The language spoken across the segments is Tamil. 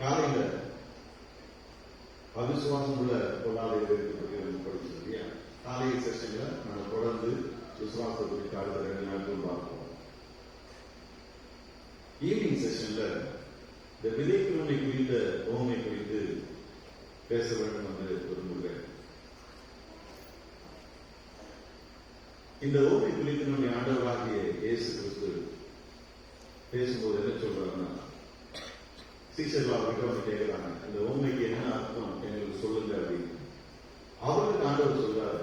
காலையில அவிசுவாசம் உள்ள பொருளாதார படிச்சது இல்லையா? காலை செஷன்ல நம்ம தொடர்ந்து விசுவாசத்தை குறித்து அடுத்த 2 நாட்கள் பார்ப்போம். ஈவினிங் செஷன்ல இந்த விதைக்கிழமை குறித்த ஓமை குறித்து பேச வேண்டும் என்று விரும்புகிறேன். இந்த ஓமை குறித்து நம்முடைய ஆண்டவராகிய இயேசு கிறிஸ்து பேசும்போது என்ன சொல்றாருன்னா, சீசர்கள் அவர்கிட்ட வந்து கேட்கிறாங்க, இந்த ஓமைக்கு என்ன அர்த்தம் எங்களுக்கு சொல்லுங்க அப்படின்னு. அவருக்கு ஆண்டவர் சொல்றாரு,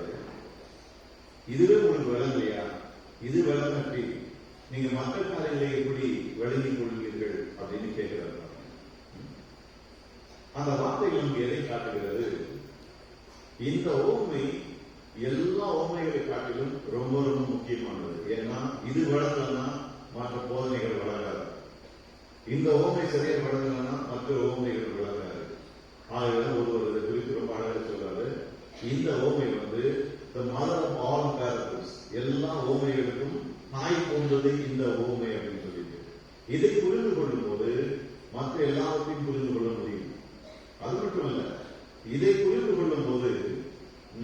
இதுவே உங்களுக்கு விளங்கலையா? இது விளங்கட்டி நீங்க மக்கள் காரியங்களை எப்படி விளங்கிக் கொள்வீர்கள் அப்படின்னு கேட்கிறார். அந்த வார்த்தைகள் நமக்கு எதை காட்டுகிறது? இந்த ஓமை எல்லா ஓமைகளை காட்டிலும் ரொம்ப ரொம்ப முக்கியமானது. ஏன்னா இது வழங்கலன்னா மற்ற போதனைகள் வழங்காது. இந்த ஓமை சரியா வழங்கலன்னா மற்ற ஓமைகள் வழங்காது. ஆகவே ஒருவர் குறித்து ரொம்ப அழகாக சொல்றாரு, இந்த ஓமை the mother of all parables, எல்லா ஓமைகளுக்கும் தாய் போன்றது இந்த ஓமை அப்படின்னு சொல்லிட்டு இதை புரிந்து கொள்ளும் போது மற்ற எல்லாத்தையும் புரிந்து கொள்ள முடியும். அது மட்டும் இல்ல, இதை புரிந்து கொள்ளும் போது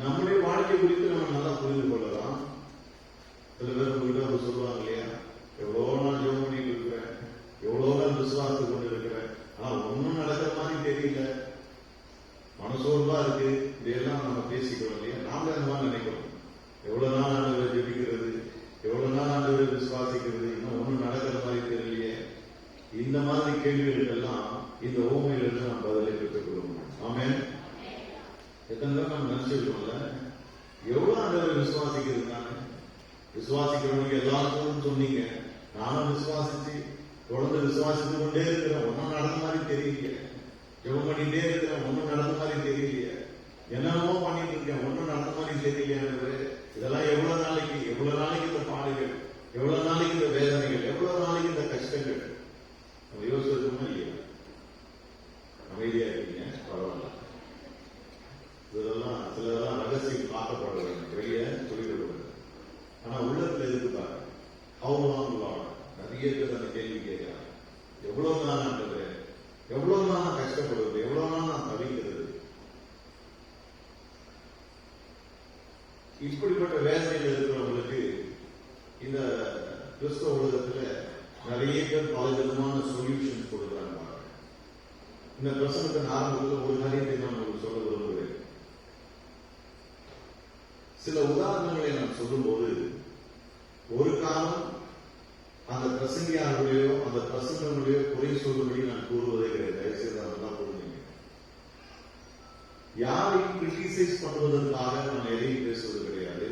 நம்முடைய வாழ்க்கை குறித்து நம்ம நல்லா புரிந்து கொள்ளலாம். சில பேர் உங்ககிட்ட சொல்லுவாங்க இல்லையா, எவ்வளவு நாள் ஜெபம் பண்ணிட்டு இருக்கிறேன், எவ்வளவு நாள் விசுவாசத்தை கொண்டு இருக்கிறேன், ஆனா ஒன்னும் நடக்கிற மாதிரி தெரியல, மனசோர்வா இருக்கு, இதெல்லாம் நம்ம பேசிக்கிறோம் இல்லையா? நாம அந்த மாதிரி நினைக்கிறோம், எவ்வளவு நாள் ஆண்டவரை ஜெபிக்கிறது, எவ்வளவு நாள் ஆண்டவரை விசுவாசிக்கிறது, இன்னும் ஒன்னும் நடக்கிற மாதிரி தெரியலையே. இந்த மாதிரி கேள்விகளுக்கெல்லாம் இந்த ஓமையிலிருந்து நாம் பதிலை பெற்றுக் கொள்ளும். ஆமென். எத்தனை பேர் நம்ம நினைச்சிருக்கோம்ல, எவ்வளவு ஆண்டவரை விசுவாசிக்கிறது? நானு விசுவாசிக்கிறவனுக்கு எல்லாருக்கும் சொன்னீங்க, நானும் விசுவாசிச்சு தொடர்ந்து விசுவாசித்து கொண்டே இருக்கிறேன், ஒன்னும் நடந்த மாதிரி தெரியல. ஜெபம் பண்ணிட்டே இருக்கிறேன், ஒன்னும் நடந்த மாதிரி தெரியலையே. என்னென்னமோ பண்ணிட்டு இருக்கேன், ஒன்னும் நடந்த மாதிரி தெரியலையானது. இதெல்லாம் எவ்வளவு நாளைக்கு இந்த பாடுகள், எவ்வளவு நாளைக்கு இந்த வேதனைகள், எவ்வளவு நாளைக்கு இந்த கஷ்டங்கள்? நம்ம யோசிச்சிருக்கோமா இல்லையா? அமைதியா இருக்கீங்க, பரவாயில்ல. இதெல்லாம் சிலதெல்லாம் ரகசியம் காக்கப்பட வேண்டும், வெளியே சொல்லிவிடுவது. ஆனா உள்ளத்துல இருக்கு பாருங்க, ஹவு லாங் லார்ட். நிறைய பேர் அந்த கேள்வி கேட்கிறாங்க, எவ்வளவு நாள் ஆண்டவரே, எவ்வளவு நாள் நான் கஷ்டப்படுவது, எவ்வளவு நாள் நான் தவிக்கிறது? இப்படிப்பட்ட வேதனையில் இருக்கிறவங்களுக்கு இந்த கிறிஸ்தவ உலகத்துல நிறைய பேர் பல விதமான சொல்யூஷன் கொடுக்குறாங்க. இந்த பிரசங்கத்தின் ஆரம்பத்தில் ஒரு காரியத்தை நான் உங்களுக்கு சொல்ல விரும்புகிறேன். சில உதாரணங்களை நான் சொல்லும்போது ஒரு காலம் அந்த பிரசங்கியாருடையோ அந்த பிரசங்கனுடையோ குறை சொல்லும்படி நான் கூறுவதே கிடையாது. தயவுசெய்து அதெல்லாம் புரிஞ்சுங்க. யாரையும் கிரிட்டிசைஸ் பண்ணுவதற்காக நான் எதையும் பேசுவது கிடையாது.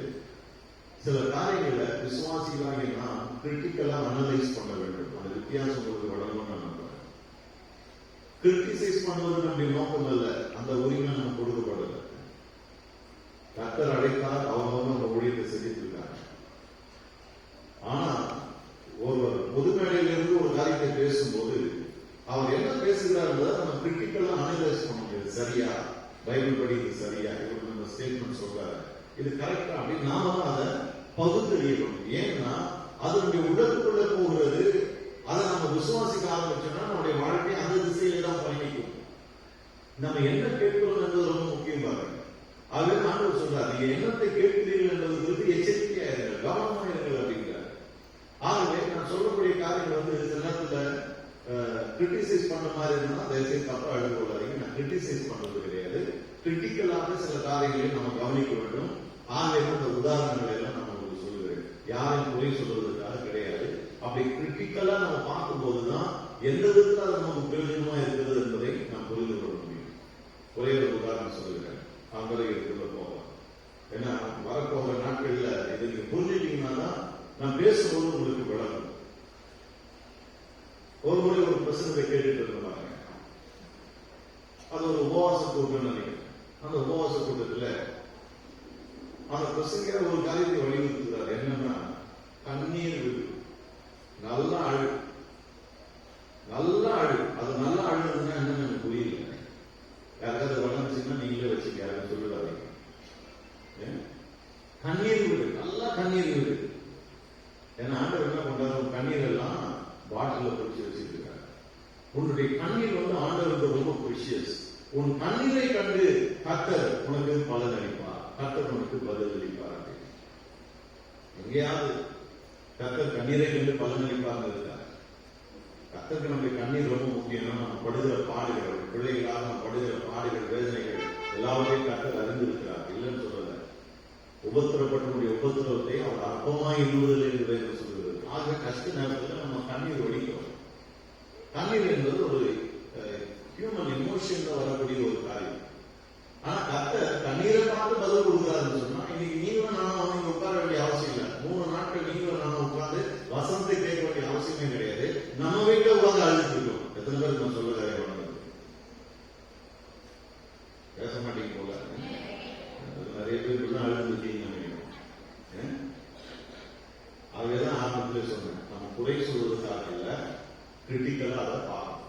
சில காரியங்களை விசுவாசிகளாக நாம் கிரிட்டிக்கலா அனலைஸ் பண்ண வேண்டும். அந்த வித்தியாசம் உங்களுக்கு வழங்கணும்னு நான் நம்புறேன். கிரிட்டிசைஸ் பண்ணுவது நம்முடைய நோக்கம் அல்ல, அந்த உரிமை நம்ம கொடுக்கப்படல. கர்த்தர் அழைத்தார், அவங்க அந்த ஊழியத்தை செஞ்சுட்டு இருக்காங்க. ஆனா ஒருவர் பொதுமேடையிலிருந்து ஒரு காரியத்தை பேசும்போது அவர் என்ன பேசுகிறார் நம்ம கிரிட்டிக்கலா அனலைஸ் பண்ண முடியாது. சரியா, பைபிள் படி இது சரியா, இவருக்கு நம்ம ஸ்டேட்மெண்ட் சொல்றாரு, இது கரெக்டா அப்படின்னு நாம தான் அதை பகுத்தறியணும். ஏன்னா அதனுடைய உடலுக்குள்ள போகிறது. அதை நம்ம விசுவாசிக்க ஆரம்பிச்சோம்னா நம்முடைய வாழ்க்கை அந்த திசையில தான் பயணிக்கும். நம்ம என்ன கேட்கிறோம் என்பது ரொம்ப முக்கியம் பாருங்க. ஆகவே ஆண்டவர் சொல்றாரு, நீங்க என்னத்தை கேட்கிறீர்கள் என்பது குறித்து எச்சரிக்கையா இருங்கள், கவனமா இருங்கள் அப்படிங்கிறார். ஆகவே நான் சொல்லக்கூடிய காரியங்கள் சில நேரத்துல கிரிட்டிசைஸ் பண்ண மாதிரி இருந்தா தயவுசெய்து தப்பா எழுதுவாதீங்க. நான் கிரிட்டிசைஸ் பண்றது கிடையாது. கிரிட்டிக்கலாக சில காரியங்களை நம்ம கவனிக்க வேண்டும். ஆகவே இந்த உதாரணங்களை எல்லாம் நான் உங்களுக்கு சொல்லுகிறேன், யாரையும் குறை சொல்வதற்காக கிடையாது. அப்படி கிரிட்டிக்கலா நம்ம பார்க்கும் போதுதான் எந்த விதத்தில் அது நமக்கு பிரயோஜனமா இருக்கிறது என்பதை நாம் புரிந்து கொள்ள முடியும். ஒரே ஒரு உதாரணம் சொல்லுகிறேன், அங்கே இதுக்குள்ள போகலாம். ஏன்னா வரப்போகிற நாட்கள்ல இதை நீங்க புரிஞ்சுட்டீங்கன்னா தான் நான் பேசும்போது உங்களுக்கு விளங்கும். ஒரு முறை ஒரு பிரசங்கத்தை கேட்டுட்டு இருந்தாங்க. அது ஒரு உபவாச கூட்டம் நினைக்கிறேன். அந்த உபவாச கூட்டத்துல அந்த பிரசங்க ஒரு காரியத்தை வலியுறுத்துறாரு. என்னன்னா, கண்ணீர் விடு, நல்லா அழு, நல்லா அழு. அது நல்லா அழுதுன்னா என்னன்னு எனக்கு புரியல. யாருக்காவது வளர்ந்துச்சுன்னா நீங்களே வச்சுக்க, யாரும் சொல்லுவாங்க. கண்ணீர் விடு, நல்லா கண்ணீர் விடு. ஏன்னா ஆண்டவர் என்ன பண்றாரு, கண்ணீர் எல்லாம் பாட்டில பிடிச்சி வச்சுட்டு இருக்காரு. உன்னுடைய கண்ணீர் ஆண்டவருக்கு ரொம்ப பிரிஷியஸ். உன் கண்ணீரை கண்டு கர்த்தர் உனக்கு பலன் அளிப்பார், கர்த்தர் உனக்கு பதில் அளிப்பார். எங்கேயாவது கர்த்தர் கண்ணீரை கண்டு பலன் அளிப்பார் இருக்கா? கர்த்தருக்கு நம்முடைய கண்ணீர் ரொம்ப முக்கியம். நம்ம படுகிற பாடுகள், பிள்ளைகளாக நம்ம படுகிற பாடுகள், வேதனைகள் எல்லாவற்றையும் கர்த்தர் அறிந்திருக்கிறார், இல்லைன்னு சொல்லல. உபத்திரப்பட்டனுடைய உபத்திரவத்தை அவர் அற்பமாய் எண்ணுவதில் என்று வேதம் சொல்கிறது. ஆக கஷ்ட நேரத்தில் நம்ம கண்ணீர் வடிக்கிறோம். கண்ணீர் என்பது ஒரு ஹியூமன் எமோஷன்ல வரக்கூடிய ஒரு காரியம். ஆனா கர்த்தர் கண்ணீரை பார்த்து பதில் கொடுக்கிறாருன்னு சொன்னா, இன்னைக்கு நீங்களும் நானும் அவங்க உட்கார வேண்டிய அவசியம் இல்லை. 3 நாட்கள் நீங்களும் நானும் உட்கார்ந்து வசனத்தை கேட்க வேண்டிய அவசியமே கிடையாது. நம்ம வீட்டுல உட்கார்ந்து அழுதுட்டு இருக்கோம். எத்தனை பேருக்கு நான் சொல்ல பேச மாட்டீங்க போல, நிறைய பேருக்கு அழுதுட்டீங்கன்னு நினைக்கிறேன். அதுதான் ஆரம்பத்திலே சொன்னேன், நம்ம குறை சொல்வதற்காக இல்ல, கிரிட்டிக்கலா அதை பார்க்கணும்.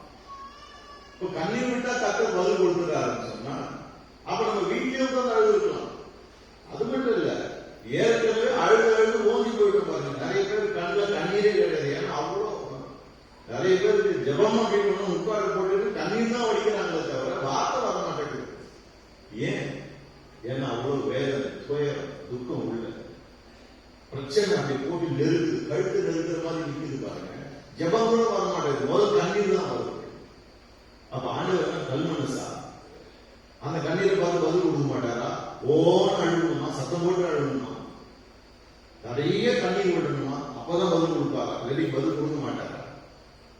இப்ப கண்ணீர் விட்டா கர்த்தர் பதில் கொடுத்துட்டாருன்னு சொன்னா, அப்ப நம்ம வீட்டிலே உட்கார்ந்து அழுது இருக்கலாம். அது மட்டும் இல்ல, ஏற்கனவே அழுது ஓஞ்சி போயிட்டு பாருங்க. நிறைய பேர் கண்ணில் கண்ணீரே கிடையாது. ஏன்னா அவ்வளோ நிறைய பேருக்கு ஜபம் அப்படின்னு உட்கார போட்டு கண்ணீர் தான் வடிக்கிறாங்களே தவிர வார்த்தை வர மாட்டேங்குது. ஏன்? ஏன்னா அவ்வளவு வேதனை, துயரம், துக்கம் உள்ள பிரச்சனை அப்படி போட்டு நெருக்கு, கழுத்து நெருக்கிற மாதிரி நிற்குது பாருங்க. ஜபம் கூட வர மாட்டேங்குது, முதல் கண்ணீர் தான் வருது. அப்ப ஆண்டவர் கல் மனசா அந்த கண்ணீரை பார்த்து பதில் கொடுக்க மாட்டாரா? ஓன்னு அழுகணுமா, சத்தம் போட்டு அழுகணுமா, நிறைய கண்ணீர் விடணுமா, அப்பதான் பதில் கொடுப்பாரா? ரெடி பதில் கொடுக்க மாட்டாரா?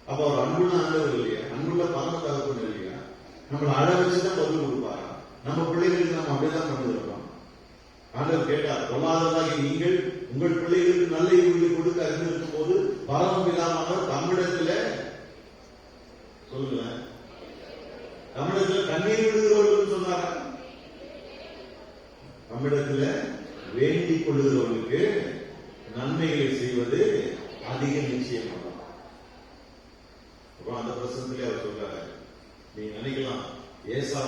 அப்ப அவர் அன்புள்ள ஆண்டவர் இல்லையா? அன்புள்ள பரம தகப்பன் இல்லையா? நம்மளை அழ வச்சுதான் பதில் கொடுப்பாரா? நம்ம பிள்ளைகளுக்கு நம்ம அப்படிதான் பண்ணிருக்கோம். ஆண்டவர் கேட்டார், பொல்லாததாகி நீங்கள் உங்கள் பிள்ளைகளுக்கு நல்ல ஈவுகளை கொடுக்க அறிந்திருக்கும் போது பரமம் இல்லாமல் தமிழத்துல சொல்லுங்க, தமிழத்துல கண்ணீர் விடுகிறவர்களுக்கு சொன்னாரா? தமிழத்துல வேண்டிக் கொள்ளுகிறவர்களுக்கு நன்மைகளை செய்வது அதிக நிச்சயமாக. அந்த பிரசனத்திலே அவர் சொல்றாரு, நீங்க நினைக்கலாம் ஏசா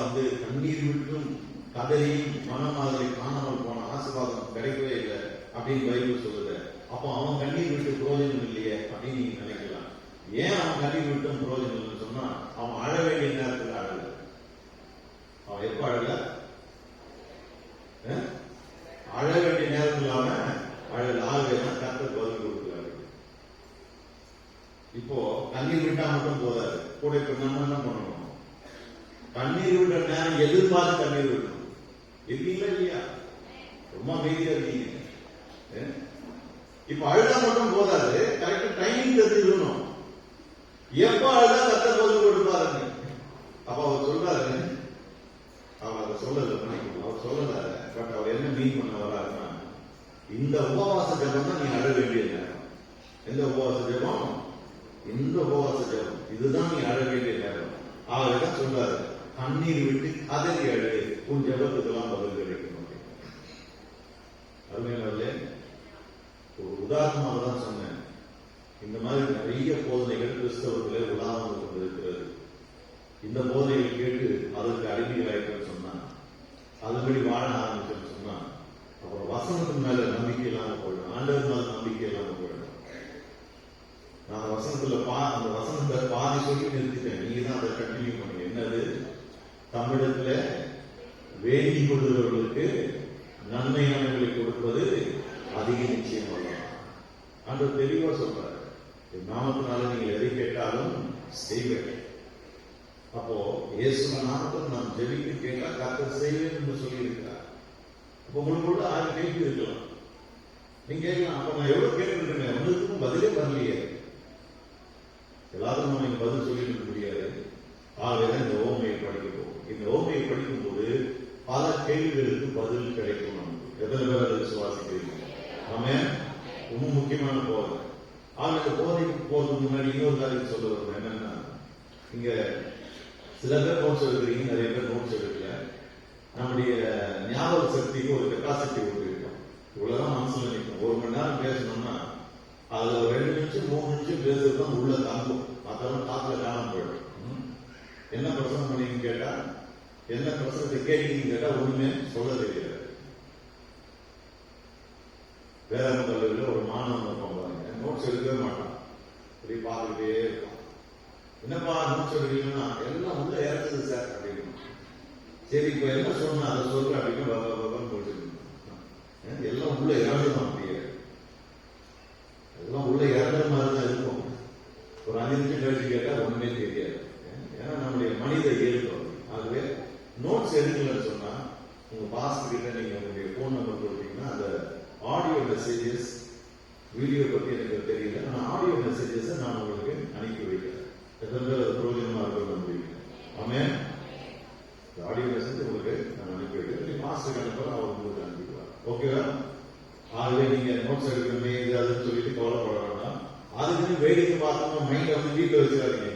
கண்ணீர் விட்டும் கதறியும் மனமாதலை காணாமல் போன ஆசீர்வாதம் கிடைக்கவே இல்லை அப்படின்னு பைபிள் சொல்லுது. அப்போ அவன் கண்ணீர் விட்டு புரோஜனம் இல்லையே அப்படின்னு நீங்க நினைக்கலாம். ஏன் அவன் கண்ணீர் விட்டும் புரோஜனம் இல்லைன்னு சொன்னா, அவன் அழ வேண்டிய நேரத்தில் அழல. அவன் எப்ப அழல? அழ வேண்டிய நேரத்தில் அவன் அழல். ஆகவேதான் கர்த்தர் பதில் கொடுக்கிறாரு. இப்போ கண்ணீர் விட்டா மட்டும் போதாது, கூட இப்ப நம்ம என்ன பண்ணணும்? கண்ணீர் விட்ட நேரம் எதிர்பார்த்து கண்ணீர் விடணும். இருக்கீங்களா இல்லையா? ரொம்ப அமைதியா இருக்கீங்க. இப்ப அழுதா மட்டும் போதாது, கரெக்ட் டைமிங் தெரிஞ்சுக்கணும். எப்ப அழுதா கர்த்தர் பதில் கொடுப்பாருன்னு. அப்ப அவர் சொல்றாரு, அவர் அதை சொல்லல, அவர் சொல்லல. பட் அவர் என்ன மீன் பண்ண வர்றாருன்னா, இந்த உபவாச ஜபம் தான் நீ அழ வேண்டிய நேரம். எந்த உபவாச ஜபம்? இந்த உபவாச ஜபம், இதுதான் நீ அழ வேண்டிய நேரம். அவர்தான் சொல்றாரு, கண்ணீர் விட்டு கதறி அழு, உன் ஜபத்துக்கெல்லாம் பதில் கிடைக்கும். அருமையானவர்களே, ஒரு உதாரணமாக தான் சொன்னேன். இந்த மாதிரி நிறைய போதனைகள் கிறிஸ்தவர்களே உலாவது கொண்டிருக்கிறது. இந்த போதனைகள் கேட்டு அதற்கு அடிமைகளாயிட்டோம்னு சொன்னா, அதுபடி வாழ ஆரம்பிச்சோம்னு சொன்னா, அப்புறம் வசனத்துக்கு மேல நம்பிக்கை இல்லாம போயிடும், ஆண்டவர் மேல நம்பிக்கை இல்லாம போயிடும். நான் அந்த வசனத்தை பாதி சொல்லி நிறுத்திட்டேன். நீங்க தான் அதை கண்டினியூ பண்ணுங்க. என்னது? தமிழத்துல வேண்டிக் கொள்ளுகிறவர்களுக்கு நன்மையானவர்களை கொடுப்பது அதிக நிச்சயம் அல்ல. ஆண்டவர் தெளிவா சொல்றாரு, நாமத்தினால நீங்கள் எதை கேட்டாலும் செய்வேன். அப்போ இயேசு நாமத்தில் நாம் ஜெபித்து கேட்டா கர்த்தர் செய்வேன் என்று சொல்லி இருக்கிறார். அப்போ உங்களுக்குள்ள 1000 கேள்வி இருக்கலாம். நீங்க கேட்கலாம், அப்ப நான் எவ்வளவு கேட்டுருக்கேன், ஒன்றுக்கும் பதிலே வரலையே. எல்லாரும் நம்ம இங்க பதில் சொல்லிட்டு இருக்க முடியாது. ஆகவே இந்த ஓமையை படிக்கிறோம். இந்த ஓமையை படிக்கும் போது பல கேள்விகளுக்கு பதில் கிடைக்கும். நமக்கு எத்தனை பேர் அதை விசுவாசிக்கிறீங்க? ஆமே, ரொம்ப முக்கியமான போதை. ஆக இந்த போதைக்கு போறதுக்கு முன்னாடி இன்னொரு காரியம் சொல்ல வரும். என்னன்னா, இங்க சில பேர் நோட்ஸ் எடுக்கிறீங்க, நிறைய பேர் நோட்ஸ் எடுக்கல. நம்முடைய ஞாபக சக்திக்கு ஒரு கெப்பாசிட்டி கொடுத்துருக்கோம். இவ்வளவுதான் மனசுல நிற்கும். 1 மணி நேரம் பேசணும்னா அதுல 2 நிமிஷம் 3 நிமிஷம் பேசுறதுதான் உள்ள தாங்கும். மற்றவங்க காத்துல காணாம போயிடும். என்ன பிரசனம் பண்ணீங்கன்னு கேட்டா, என்ன பிரசனத்தை கேட்கீங்கன்னு கேட்டா ஒண்ணுமே சொல்ல தெரியாது. வேதாந்த கல்லூரியில் ஒரு மாணவன் இருப்பான் பாருங்க, நோட்ஸ் எடுக்கவே மாட்டான், இப்படி பார்த்துக்கிட்டே இருப்பான். என்னப்பா நோட்ஸ் எடுக்கிறீங்கன்னா எல்லாம் உள்ள இறக்குது சார் அப்படின்னு. சரி இப்ப என்ன சொன்னா அதை சொல்ற அப்படின்னு பாபான்னு போட்டு எல்லாம் உள்ள இறங்குதான். அப்படியே எல்லாம் உள்ள இறங்குற மாதிரி தான் இருக்கும். ஒரு 5 நிமிஷம் கழிச்சு கேட்டா ஒண்ணுமே தெரியாது. ஏன்னா நம்முடைய மனித இயல்பு. ஆகவே நோட்ஸ் எடுக்கலன்னு சொன்னா உங்க பாஸ் கிட்ட நீங்க உங்களுடைய போன் நம்பர் கொடுத்தீங்கன்னா அந்த ஆடியோ மெசேஜஸ், வீடியோ பத்தி எனக்கு தெரியல, ஆனா ஆடியோ மெசேஜஸ் நான் உங்களுக்கு அனுப்பி வைக்கிறேன். எத்தனை பேர் பிரயோஜனமா இருக்கும் நம்புறீங்க? ஆமென். ஆடியோ மெசேஜ் உங்களுக்கு நான் அனுப்பி வைக்கிறேன். மாஸ்டர் அனுப்புறேன், அவர் உங்களுக்கு அனுப்பிடுவார். ஓகேவா? ஆகவே நீங்க நோட்ஸ் எடுக்கணுமே இது அதுன்னு சொல்லிட்டு கவலைப்பட வேண்டாம். அதுக்குன்னு வேடிக்கை பார்த்தோம்னா மைண்ட் வந்து வீட்டில் வச்சுக்காதீங்க.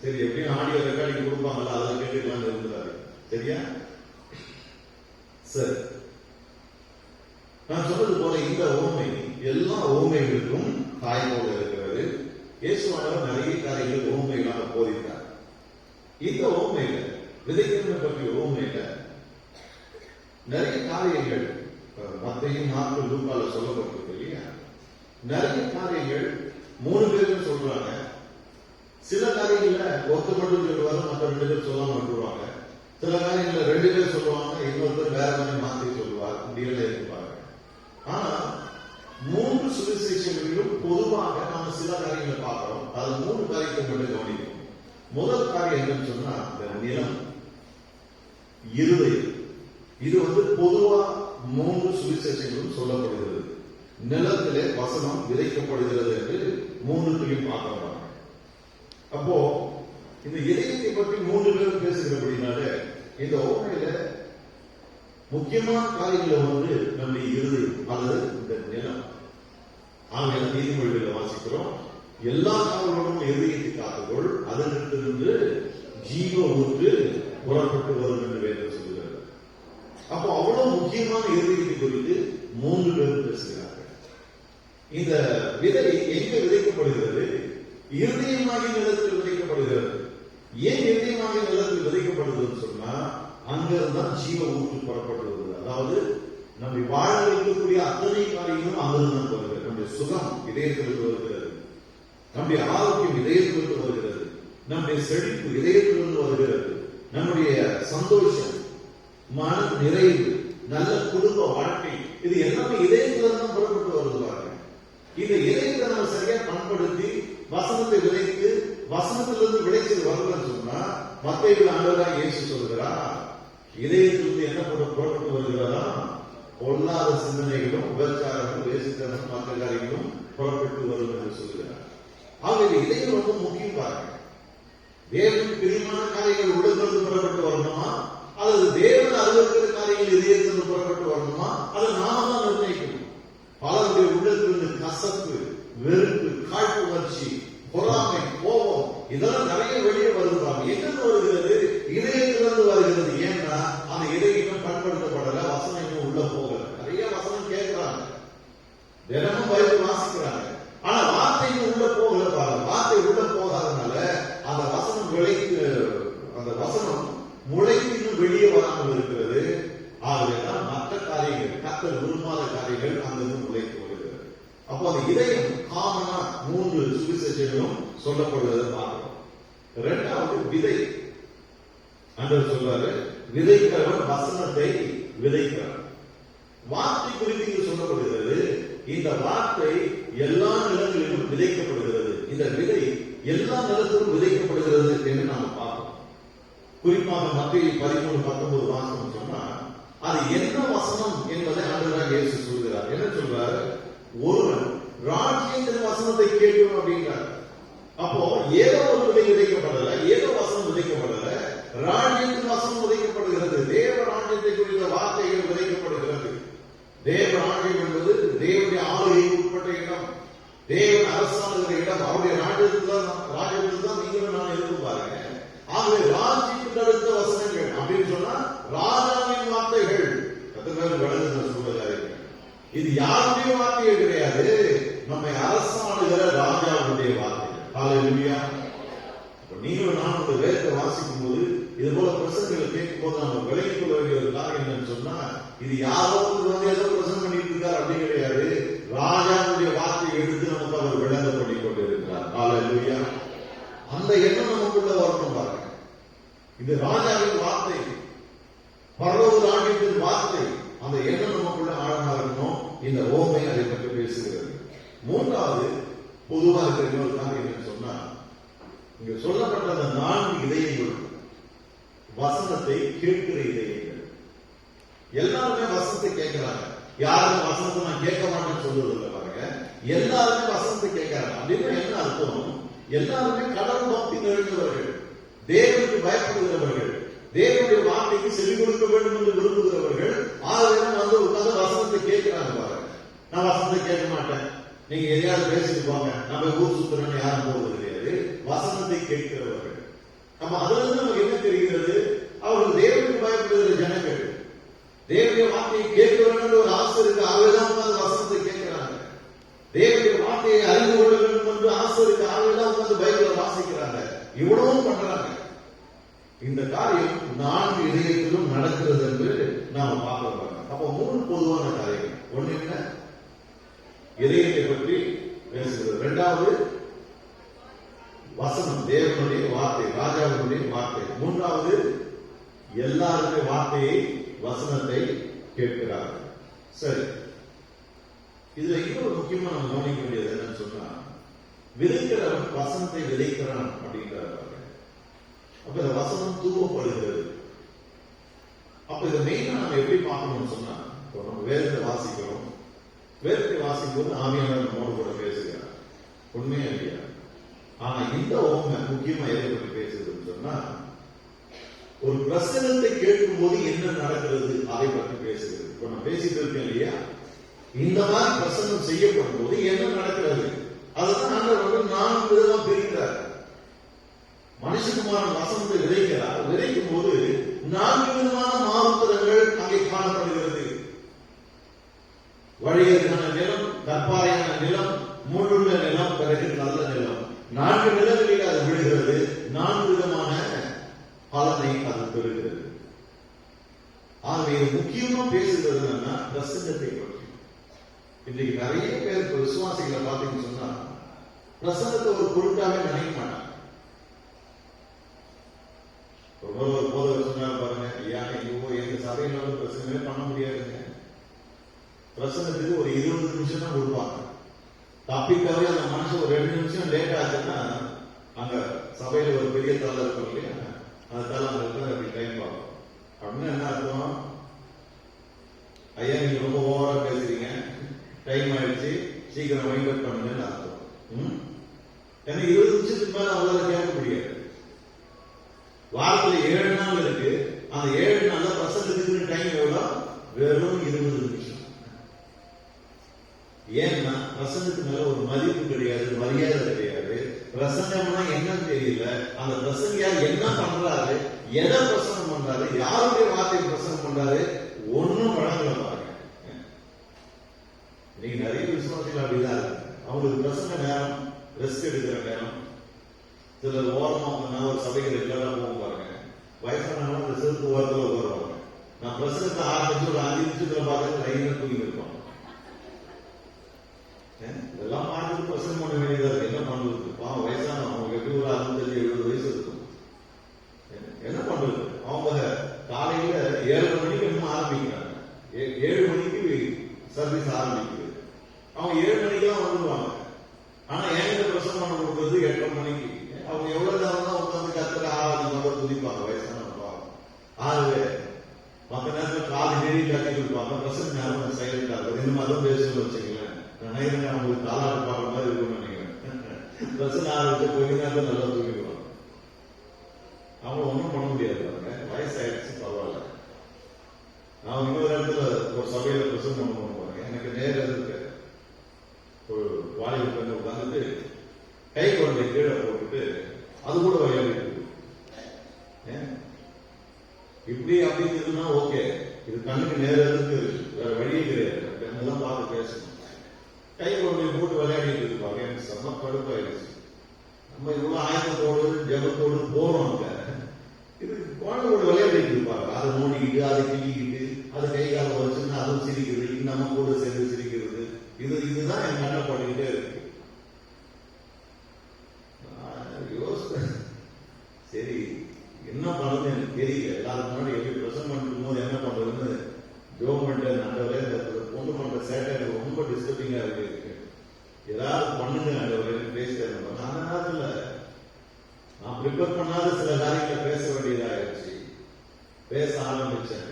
சரி எப்படியும் ஆடியோ ரெக்கார்டிங் கொடுப்பாங்கல்ல, அதை கேட்டுக்கலாம் இருந்தாரு. சரியா? சரி, நான் சொன்னது போல இந்த உவமை எல்லா உவமைகளுக்கும் தாய்மோடு இருக்கிறது. இயேசுவானவர் நிறைய காரியங்கள் உவமைகளாக போதித்தார். இந்த உவமையில விதைக்கிறதை பற்றிய உவமையில நிறைய காரியங்கள் மத்தையும் மார்க்கு லூக்கால சொல்லப்பட்டிருக்கு இல்லையா? நிறைய காரியங்கள் 3 பேரும் சொல்றாங்க. சில காரியங்கள்ல ஒருத்தர் மட்டும் சொல்லுவாங்க, மற்ற 2 பேர் சொல்லாம விட்டுருவாங்க. சில காரியங்கள்ல 2 பேர் சொல்லுவாங்க, இன்னொருத்தர் வேற மாதிரி மாற்றி சொல்லுவார். இப்படியெல்லாம் இருப்பாங்க. ஆனா 3 சுவிசேஷங்களிலும் பொதுவாக நாம சில காரியங்களை பார்க்கிறோம். அது 3 காரியத்தை மட்டும் கவனிக்கும். முதல் காரியம் என்னன்னு சொன்னா இந்த நிலம், இருதயம். இது வந்து பொதுவா 3 சுவிசேஷங்களும் சொல்லப்படுகிறது. நிலத்திலே வசனம் விதைக்கப்படுகிறது என்று 3 பார்க்கிறோம். அப்போ இந்த இதயத்தை பற்றி 3 பேரும் பேசுகிறபடினால இந்த உண்மையில முக்கியமான காரியங்களை வந்து நம்முடைய இருதயம் அல்லது இந்த நிலம். ஆகிய நீதிமொழிகளை வாசிக்கிறோம். எல்லா காவலோடும் இருதயத்தை காத்துக்கொள், அதனிடத்திலிருந்து ஜீவ ஊற்று புறப்பட்டு வரும் என்று வேதம் சொல்லுகிறது. அப்போ அவ்வளவு முக்கியமான இருதயத்தை குறித்து 3 பேரும் பேசுகிறார்கள். இந்த விதை எங்க விதைக்கப்படுகிறது? இருதயமாகி நிலத்தில் விதைக்கப்படுகிறது. ஏன் இருதயமாகி நிலத்தில் விதைக்கப்படுகிறது சொன்னா அங்கிருந்தான் ஜீவ ஊற்று புறப்பட்டு வருகிறது. அதாவது நம்மை வாழ வைக்கக்கூடிய அத்தனை காரியங்களும் அங்கிருந்தான் வருகிறது. நம்முடைய சுகம் இதயத்திலிருந்து வருகிறது, நம்முடைய ஆரோக்கியம் இதயத்திலிருந்து வருகிறது, நம்முடைய செழிப்பு இதயத்திலிருந்து வருகிறது, நம்முடைய சந்தோஷம், மன நிறைவு, நல்ல குடும்ப வாழ்க்கை, இது எல்லாமே இதயத்திலிருந்து தான் புறப்பட்டு வருகிறார்கள். இந்த இதயத்தை நம்ம சரியா பண்படுத்தி வசனத்தை விதைத்து வசனத்திலிருந்து விளைச்சல் வரலன்னு சொன்னா மத்தேயுவின் ஆண்டவராக இயேசு சொல்கிறார், இதயத்திலிருந்து என்ன புறப்பட்டு வருகிறதா? பொல்லாத சிந்தனைகளும் உபச்சாரங்களும் வேசித்தனம் மற்ற காரியங்களும் புறப்பட்டு வரும் என்று சொல்கிறார். ஆகவே இதயம் ரொம்ப முக்கியம். பாருங்க, தேவனுக்கு பிரியமான காரியங்கள் உடலிருந்து புறப்பட்டு வரணுமா அல்லது தேவன் அருகிற காரியங்கள் இதயத்திலிருந்து புறப்பட்டு வரணுமா? அதை நாம தான் நிர்ணயிக்கணும். பலருடைய உள்ளத்திலிருந்து கசப்பு, வெறுப்பு, காழ்ப்புணர்ச்சி, பொறாமை, கோபம் இதெல்லாம் நிறைய வெளியே வருகிறாங்க. எங்கிருந்து வருகிறது? இதயத்திலிருந்து வருகிறது. ஏன்னா அந்த இதயம் பண்படுத்தப்படல, வசனம் இன்னும் உள்ள போகல. நிறைய வசனம் கேட்கிறாங்க, தினமும் பைபிள் வாசிக்கிறாங்க, ஆனா வார்த்தை உள்ள போகல. பாருங்க, வார்த்தை உள்ள போகாதனால அந்த வசனம் முளைத்து இன்னும் வெளியே வராமல் இருக்கிறது. ஆகவேதான் மற்ற காரியங்கள், கர்த்தர் விரும்பாத காரியங்கள் அங்கிருந்து முளைத்து வருகிறது. அப்போ அந்த இதயம் காமனா 3 சுவிசேஷங்களும் சொல்லப்படுவதை பார்க்கிறோம். 2வது விதை. ஆண்டவர் சொல்றாரு, விதைக்கிறவன் வசனத்தை விதைக்கிறான். வார்த்தை குறித்து இங்கு சொல்லப்படுகிறது. இந்த வார்த்தை எல்லா நிலங்களிலும் விதைக்கப்படுகிறது. இந்த விதை எல்லா நிலத்திலும் விதைக்கப்படுகிறது என்று நாம் பார்க்கிறோம். குறிப்பாக மத்தேயு 13:19 வாசனம் சொன்னா அது என்ன வசனம் என்பதை ஆண்டவராக இயேசு சொல்கிறார். என்ன சொல்றார்? ஒருவன் ராஜ்யத்தின் வசனத்தை கேட்கும் அப்படின்றார். அப்போ ஏதோ ஒரு விதை விதைக்கப்படல, ஏதோ வசனம் விதைக்கப்படல, ராஜ்யத்தின் வசனம் விதைக்கப்படுகிறது. தேவ ராஜ்யத்தை குறித்த வார்த்தைகள் விதைக்கப்படுகிறது. தேவ ராஜ்யம் என்பது தேவனுடைய ஆளுகைக்கு உட்பட்ட இடம், தேவன் அரசாளுகிற இடம். அவருடைய ராஜ்யத்தில் தான் நீங்களும் நான் இருக்கும் பாருங்க. ஆகவே ராஜ்யத்துக்கு அடுத்த வசனங்கள் அப்படின்னு சொன்னா ராஜாவின் வார்த்தைகள். விளங்குகிற சூழலாக இது யாருடைய வார்த்தைகள் கிடையாது, நம்மை அரசாளுகிற ராஜாவுடைய வார்த்தைகள். ஹல்லேலூயா. நீங்களும் நான் ஒரு வேதத்தை வாசிக்கும் போது இது போல பிரசங்களை கேட்கும் போது நம்ம விலகிக் கொள்ள வேண்டிய ஒரு காரியம் என்னன்னு சொன்னா, இது யாரோ வந்து ஏதோ பிரசங்கம் பண்ணிட்டு இருக்கார் அப்படி கிடையாது. ராஜாவுடைய வார்த்தையை எடுத்து நமக்கு அவர் விளங்க பண்ணி கொண்டு இருக்கிறார். ஹல்லேலூயா. அந்த எண்ணம் நமக்குள்ள வரணும் பாருங்க. இது ராஜாவின் வார்த்தை, பரலோக ராஜ்யத்தின் வார்த்தை. அந்த எண்ணம் நமக்குள்ள ஆழமா இருக்கணும். இந்த ஓமை அதை பற்றி பேசுகிறது. மூன்றாவது பொதுவாக இன்னொரு காரியம் என்னன்னு சொன்னா, இங்க சொல்லப்பட்ட அந்த 4 இதயங்கள் வசனத்தை கேட்கிற இதயங்கள். எல்லாருமே வசனத்தை கேட்கிறாங்க. யாரும் வசனத்தை நான் கேட்க மாட்டேன்னு சொல்றதில்லை பாருங்க. எல்லாருமே வசனத்தை கேட்கிறாங்க. அப்படின்னு என்ன அர்த்தம்? எல்லாருமே கடவுள் நோக்கி எழுந்தவர்கள், தேவனுக்கு பயப்படுகிறவர்கள், தேவனுடைய வார்த்தைக்கு செவி கொடுக்க வேண்டும் என்று விரும்புகிறவர்கள். ஆகவே வந்து உட்கார்ந்து வசனத்தை கேட்கிறாங்க பாருங்க. நான் வசனத்தை கேட்க மாட்டேன், நீங்க எதையாவது பேசிட்டு போங்க, நம்ம ஊர் சுத்துறோம்னு யாரும் போவது கிடையாது. வசனத்தை கேட்கிறவர்கள். நம்ம அதுல இருந்து நமக்கு என்ன தெரிகிறது? அவர்கள் தேவனுக்கு பயப்படுகிற ஜனங்கள், தேவனுடைய வார்த்தையை கேட்க வேண்டும் ஒரு ஆசை இருக்கு. ஆகவேதான் உட்கார்ந்து வசனத்தை கேட்கிறாங்க. தேவனுடைய வார்த்தையை அறிந்து கொள்ள வேண்டும் என்று ஆசை இருக்கு. ஆகவேதான் உட்கார்ந்து பைபிளை வாசிக்கிறாங்க. இவ்வளவும் பண்றாங்க. இந்த காரியம் 4 இதயத்திலும் நடக்கிறது என்று நாம பார்க்கிறோம். அப்போ 3 பொதுவான காரியங்கள். ஒண்ணு என்ன? இதயத்தை பற்றி பேசுகிறது. 2வது வசனம், தேவனுடைய வார்த்தை, ராஜாவுடைய வார்த்தை. 3வது எல்லாருடைய வார்த்தையை, வசனத்தை கேட்கிறார்கள். சரி, இதுல இன்னொரு முக்கியமா நம்ம கவனிக்க வேண்டியது என்னன்னு சொன்னா, விதைக்கிறவன் வசனத்தை விதைக்கிறான் அப்படிங்கிறார். அப்ப இந்த வசனம் தூவப்படுகிறது. அப்ப இதை மெயினா நம்ம எப்படி பார்க்கணும்னு சொன்னா, நம்ம வேதத்தை வாசிக்கிறோம். வேதத்தை வாசிக்கும் போது ஆவியானவர் நம்மோடு கூட பேசுகிறார். உண்மையா இல்லையா? ஆனா இந்த ஓமை முக்கியமா எதை பற்றி பேசுறதுன்னு சொன்னா, ஒரு பிரசனத்தை கேட்கும் போது என்ன நடக்கிறது அதை பற்றி பேசுகிறது. இப்ப நான் பேசிட்டு இருக்கேன் இல்லையா, இந்த மாதிரி பிரசனம் செய்யப்படும் போது என்ன நடக்கிறது, அதுதான் ஆண்டவர் 4 விதமா பிரிக்கிறார். மனுஷகுமாரன் வசனத்தை விதைக்கிறார். விதைக்கும் போது 4 விதமான மாறுத்தரங்கள் அங்கே காணப்படுகிறது. வழியான நிலம், கற்பாறையான நிலம், முழுள்ள நிலம், பிறகு நல்ல நிலம். 4 நிலங்களில் அது விழுகிறது. 4 விதமான பலனை அது பெறுகிறது. ஆகவே முக்கியமா பேசுகிறது என்னன்னா பிரசங்கத்தை பற்றி. இன்னைக்கு நிறைய பேர் விசுவாசிகளை பார்த்தீங்கன்னு சொன்னா பிரசங்கத்தை ஒரு பொருட்டாவே நினைக்க மாட்டாங்க. ஒரு போதவர் சொன்னார் பாருங்க, எங்க சபையில வந்து பிரசங்கமே பண்ண முடியாதுங்க. பிரசங்கத்துக்கு ஒரு 20 நிமிஷம் தான் கொடுப்பாங்க. தப்பிக்கவே அந்த மனுஷன் ஒரு 2 நிமிஷம் லேட் ஆச்சுன்னா அங்க சபையில ஒரு பெரிய தலை இருக்கும் இல்லையா, அந்த தலை அங்க இருக்கிற அப்படி டைம் பார்க்கும். அப்படின்னு என்ன அர்த்தம்? ஐயா நீங்க ரொம்ப ஓவரா பேசுறீங்க, டைம் ஆயிடுச்சு, சீக்கிரம் வைண்ட் பண்ணுங்கன்னு அர்த்தம். ஏன்னா 20 நிமிஷத்துக்கு மேல அவங்களால கேட்க முடியாது. வாரத்துல 7 நாள் இருக்கு. அந்த 7 நாள்ல பிரசங்கத்துக்கு டைம் எவ்வளவு? வெறும் 20 நிமிஷம். ஏன்னா பிரசங்கத்துக்கு மேல ஒரு மதிப்பு கிடையாது, மரியாதை கிடையாது. பிரசங்கம்னா என்னன்னு தெரியல. அந்த பிரசங்கியார் என்ன பண்றாரு, எதை பிரசங்கம் பண்றாரு, யாருடைய வார்த்தையை பிரசங்கம் பண்றாரு, ஒன்னும் வழங்கல பாருங்க. நீங்க நிறைய விசுவாசிகள் அப்படிதான் இருக்கு. அவங்களுக்கு பிரசங்க நேரம், ரெஸ்ட் எடுக்கிற நேரம். சிலர் ஓரமா ஒரு சபைக்கு ரெகுலரா போகும் பாருங்க, வயசானவங்க அந்த செருப்பு ஓரத்தில் உட்காருவாங்க. நான் பிரசங்கத்தை ஆரம்பிச்சு ஒரு 5 நிமிஷத்துல பார்த்து லைனா தூங்கி இருப்போம். இதெல்லாம் பார்த்துட்டு பிரசங்கம் பண்ண வேண்டியதா இருக்கு. என்ன பண்றது? பாவம் வயசானவங்க, அவங்க எப்படி ஒரு 65-70 வயசு இருக்கும். என்ன பண்றது? அவங்க காலையில 7:30 மணிக்கு இன்னும் ஆரம்பிக்கிறாங்க. 7 மணிக்கு சர்வீஸ் ஆரம்பிக்குது. அவங்க 7 மணிக்கெல்லாம் வந்துடுவாங்க. ஆனா என்கிட்ட பிரசங்கம் பண்ண கொடுக்குறது 8:30 மணிக்கு. அவங்க எவ்வளவு நேரம் தான் உட்காந்து கத்துற ஆராதனை துதிப்பாங்க வயசானவங்க. ஆகவே மற்ற நேரத்தில் காது நெறி கட்டிட்டு இருப்பாங்க. பிரசங்க நேரம் சைலண்டா இருக்கும். இந்த மாதிரி பேசணும்னு வச்சுக்கலேன், நினைக்கிறேன் அவங்களுக்கு தாளாட்டு பாடுற மாதிரி இருக்கும்னு நினைக்கிறேன். பிரசங்க ஆரம்பிச்சு கொஞ்ச நேரத்தில் நல்லா தூக்கிடுவாங்க. அவங்க ஒன்றும் பண்ண முடியாது பாருங்க, வயசாயிடுச்சு, பரவாயில்ல. நான் இன்னொரு இடத்துல ஒரு சபையில பிரசங்கம் பண்ண பாருங்க, எனக்கு நேரம் இருக்கு. ஒரு வாலிப பெண்ணை உட்காந்துட்டு கை குழந்தை கீழே போட்டுட்டு அது கூட விளையாடிட்டு இப்படி அப்படிங்கிறதுனா ஓகே, இது கண்ணுக்கு நேரம் இருக்கு, வேற வழியே கிடையாது. பெண்ணெல்லாம் பார்த்து பேசணும். கை குழந்தைய போட்டு விளையாடிட்டு இருப்பாங்க. எனக்கு செம்ம கடுப்பாயிருச்சு. நம்ம இவ்வளவு ஆயத்தத்தோடு ஜபத்தோடு போறோம் அங்க, இது குழந்தையோட விளையாடிட்டு இருப்பாங்க. அதை நோண்டிக்கிட்டு, அதை கிள்ளிக்கிட்டு, அது கை கால வச்சுன்னா அதுவும் சிரிக்கிறது, நம்ம கூட சேர்ந்து சிரிக்கிறது. இதுதான் என் கண்ணை பாடிக்கிட்டே இருக்கு. யோசிச்சு சரி என்ன பண்ணுறது எனக்கு தெரியல, எல்லாரும் முன்னாடி எப்படி பிரசன்ட் பண்ணும் போது என்ன பண்றதுன்னு ஜோம் பண்ணிட்டு ஆண்டவரே இந்த பொண்ணு பண்ற சேட்டை எனக்கு ரொம்ப டிஸ்டர்பிங்கா இருக்கு, ஏதாவது பண்ணுங்க ஆண்டவரே பேசுறேன். அந்த நேரத்துல நான் ப்ரிப்பேர் பண்ணாத சில காரியங்களை பேச வேண்டியதாகிடுச்சு. பேச ஆரம்பிச்சேன்.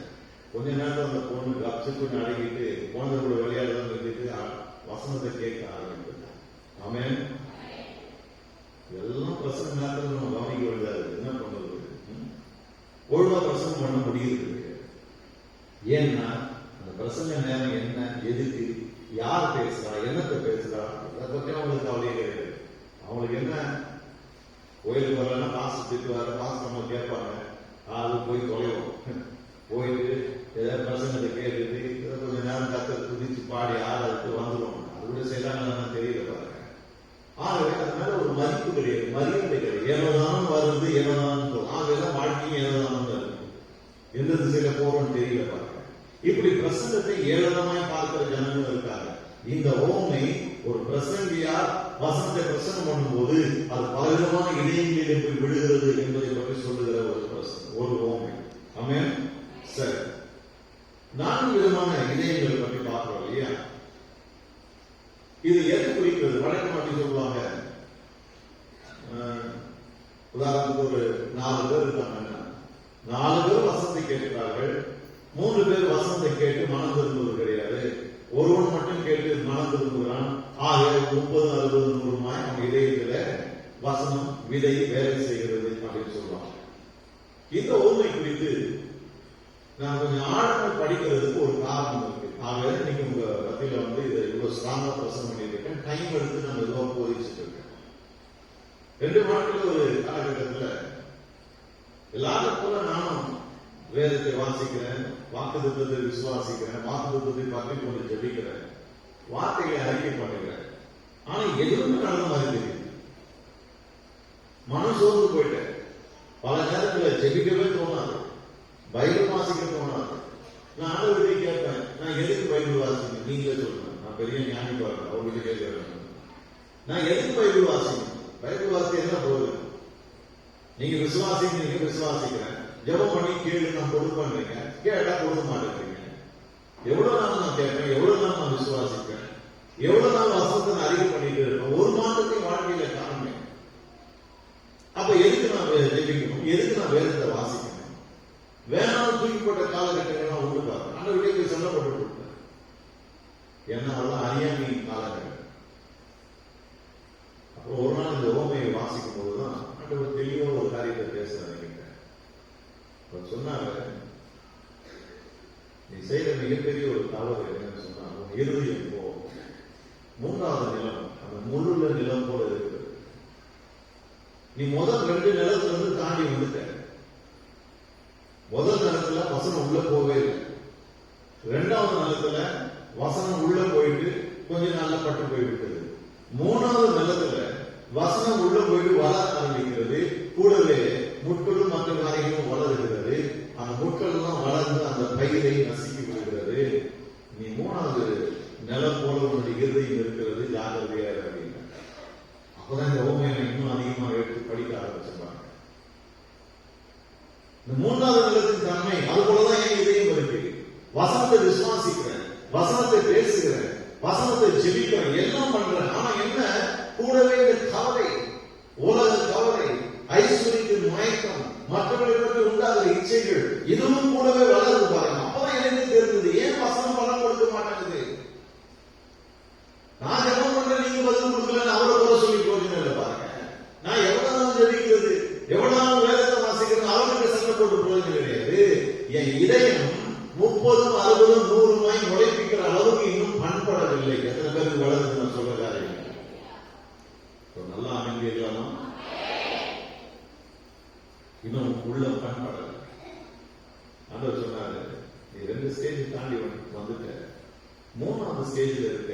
கொஞ்ச நேரத்தில் அந்த பொண்ணு கப்சிப்புன்னு அடங்கிட்டு குழந்தைகளோட விளையாடுறத நிறுத்திட்டு வசனத்தை கேட்க ஆரம்பிச்சிட்டேன். ஆமென். எல்லாம் பிரசங்க நேரத்தில் நம்ம கவனிக்க வேண்டியதா இருக்கு. என்ன பண்றது? ஒழுங்கா பிரசங்கம் பண்ண முடியுது. ஏன்னா அந்த பிரசங்க நேரம் என்ன, எதுக்கு, யார் பேசுறா, என்னத்தை பேசுறா, அதை பத்தி அவங்களுக்கு கவலையே கிடையாது. அவங்களுக்கு என்ன, கோயிலுக்கு வரலன்னா பாச திட்டுவாரு, பாச நம்ம கேட்பாங்க, அது போய் தொலைவோம். போயிட்டு ஏதாவது பிரசங்கத்தை கேட்டுட்டு கொஞ்சம் நேரம் கத்த குதிச்சு பாடி ஆளாட்டு வந்துடும். அது கூட செய்யறாங்கன்னு தெரியல பாருங்க. ஆகவே அதனால ஒரு மதிப்பு கிடையாது, மரியாதை கிடையாது. ஏனோதான் வருது, ஏனோதான் போகும். ஆகவே வாழ்க்கையும் ஏனோதான் இருக்கு. எந்த திசையில போறோம்னு தெரியல பாருங்க. இப்படி பிரசங்கத்தை ஏளனமாய் பார்க்கிற ஜனங்கள் இருக்காங்க. இந்த ஓமை ஒரு பிரசங்கியார் வசனத்தை பிரசங்கம் பண்ணும்போது அது பலவிதமான இணையங்களிலே போய் விடுகிறது என்பதை பற்றி சொல்லுகிற ஒரு ஓமை. ஆமென். சரி, 4 விதமான இணையங்கள் பற்றி பார்க்கிறோம் இல்லையா? இது எது குறிக்கிறது? வழக்கம் அப்படி சொல்லுவாங்க. உதாரணத்துக்கு ஒரு 4 பேர் இருக்காங்கன்னா, 4 பேர் வசனத்தை கேட்கிறார்கள். 3 பேர் வசனத்தை கேட்டு மனம் திரும்புவது கிடையாது. ஒருவன் மட்டும் கேட்டு மனம் திரும்புகிறான். ஆக 30, 60, 100 அவங்க இதயத்துல வசனம் விதை வேலை செய்கிறது அப்படின்னு சொல்லுவாங்க. இந்த ஓமை குறித்து நான் கொஞ்சம் ஆழமா படிக்கிறதுக்கு ஒரு காரணம் இருக்கு. ஆக நீங்க உங்க பத்தியில இதை இவ்வளவு ஸ்ட்ராங்கா பிரசங்கம் பண்ணியிருக்கேன். டைம் எடுத்து நம்ம எதுவும் போதிச்சுட்டு இருக்கேன். 2 நாட்கள் ஒரு காலகட்டத்தில் எல்லாரும் போல நானும் வேதத்தை வாசிக்கிறேன், வாக்குத்தத்தத்தை விசுவாசிக்கிறேன், வாக்குத்தத்தத்தை பற்றி கொண்டு ஜெபிக்கிறேன், வார்த்தைகளை அறிக்கை பண்ணுகிறேன். ஆனா எதுவுமே நடந்த மாதிரி தெரியுது. மனம் சோர்ந்து போயிட்டேன். பல நேரத்தில் ஜெபிக்கவே தோணாது, பைபிள் வாசிக்க தோணாது. நான் ஆண்டவர்கிட்ட கேட்பேன், நான் எதுக்கு பைபிள் வாசிக்கணும்? நீங்களே சொல்லுங்க. நான் பெரிய ஞானி பாருங்க, அவர்கிட்ட கேட்கிறேன், நான் எதுக்கு பைபிள் வாசிக்கணும்? பைபிள் வாசிக்க என்ன போகுது? நீங்க விசுவாசிக்கிறீங்க, விசுவாசிக்கிறேன், ஜெபம் பண்ணி கேளு, நான் கொடுப்பேன்றீங்க, கேட்டா கொடுக்க மாட்டேங்கிறீங்க. எவ்வளவு நாள் நான் கேட்பேன், எவ்வளவு நாள் நான் விசுவாசிப்பேன், எவ்வளவு நாள் வசனத்தை நான் அறிக்கை பண்ணிட்டு இருக்கேன், ஒரு மாதத்தை வாழ்க்கையில காணுமே. அப்ப எதுக்கு நான் ஜெபிக்கணும்? எதுக்கு நான் வேதத்தை வாசிக்கணும்? வேணாலும் தூக்கிப்பட்ட காலகட்டங்கள்லாம் உண்டு பாருங்க. அந்த வீட்டுக்கு சொல்லப்பட்டு கொடுத்தேன். ஏன்னா அதெல்லாம் அறியாமை காலகட்டம். அப்புறம் ஒரு நாள் இந்த ஓமையை வாசிக்கும் போதுதான் ஒரு தெளிவா ஒரு காரியத்தை பேச நினைக்கிறேன். அவர் சொன்னாங்க, நீ செய்த மிகப்பெரிய ஒரு தவறு என்னன்னு சொன்னா, இருதயம் போ 3வது நிலம், அந்த முள்ளுள்ள நிலம் போல இருக்கு. நீ முதல் 2 நிலத்துல இருந்து தாண்டி வந்துட்ட. முதல் நிலத்துல வசனம் உள்ள போகவே இல்லை. 2வது நிலத்துல வசனம் உள்ள போயிட்டு கொஞ்ச நாள்ல பட்டு போய்விட்டது. 3வது நிலத்துல வசனம் உள்ள போயிட்டு வளர ஆரம்பிக்கிறது. கூடவே முட்களும் மற்ற காரியங்களும் வளருகிறது. அந்த முட்கள் எல்லாம் வளர்ந்து அந்த பயிரை நசுக்கி விடுகிறது. நீ 3வது நிலம் போல உன்னுடைய இருதயம் இருக்கிறது, ஜாகிரதையா அப்படின்னு. அப்பதான் இந்த ஓமையை இன்னும் அதிகமாக எடுத்து படிக்க ஆரம்பிச்சிருப்பாங்க. இந்த 3வது நிலத்தின் தன்மை அது போலதான் என் இதயம் இருக்கு. வசனத்தை விசுவாசிக்கிறேன், வசனத்தை பேசுகிறேன், வசனத்தை ஜெபிக்கிறேன், எல்லாம் பண்றேன். ஆனா என்ன, கூடவே இந்த கவலை, உலக கவலை, ஐஸ்வர்யத்தின் மயக்கம், மற்றவர்களை பற்றி உண்டாகிற இச்சைகள், இதுவும் கூடவே வளர்ந்து பாருங்க. அப்பதான் எனக்கு தெரிஞ்சது, ஏன் வசனம் பலம் கொடுக்க மாட்டேங்குது. நான் ஜெபம் பண்றேன், நீங்க பதில் கொடுக்கலன்னு அவரை கூட சொல்லி போறீங்க இல்லை பாருங்க. நான் எவ்வளவு நாள் ஜெபிக்கிறது, எவ்வளவு நாள் வேதத்தை வாசிக்கிறது, அவருக்கு சண்டை போட்டு போறது கிடையாது. என் இதயம் 30, 60, 100 நுழைப்பிக்கிற அளவுக்கு இன்னும் பண்படவில்லை. எத்தனை பேருக்கு வளர்ந்து நான் சொல்ற காரியம் நல்லா அமைந்திருக்கலாமா? இன்னும் உள்ள பண்படல. ஆண்டவர் சொன்னாரு, நீ 2 ஸ்டேஜ் தாண்டி வந்துட்ட, 3வது ஸ்டேஜில் இருக்க.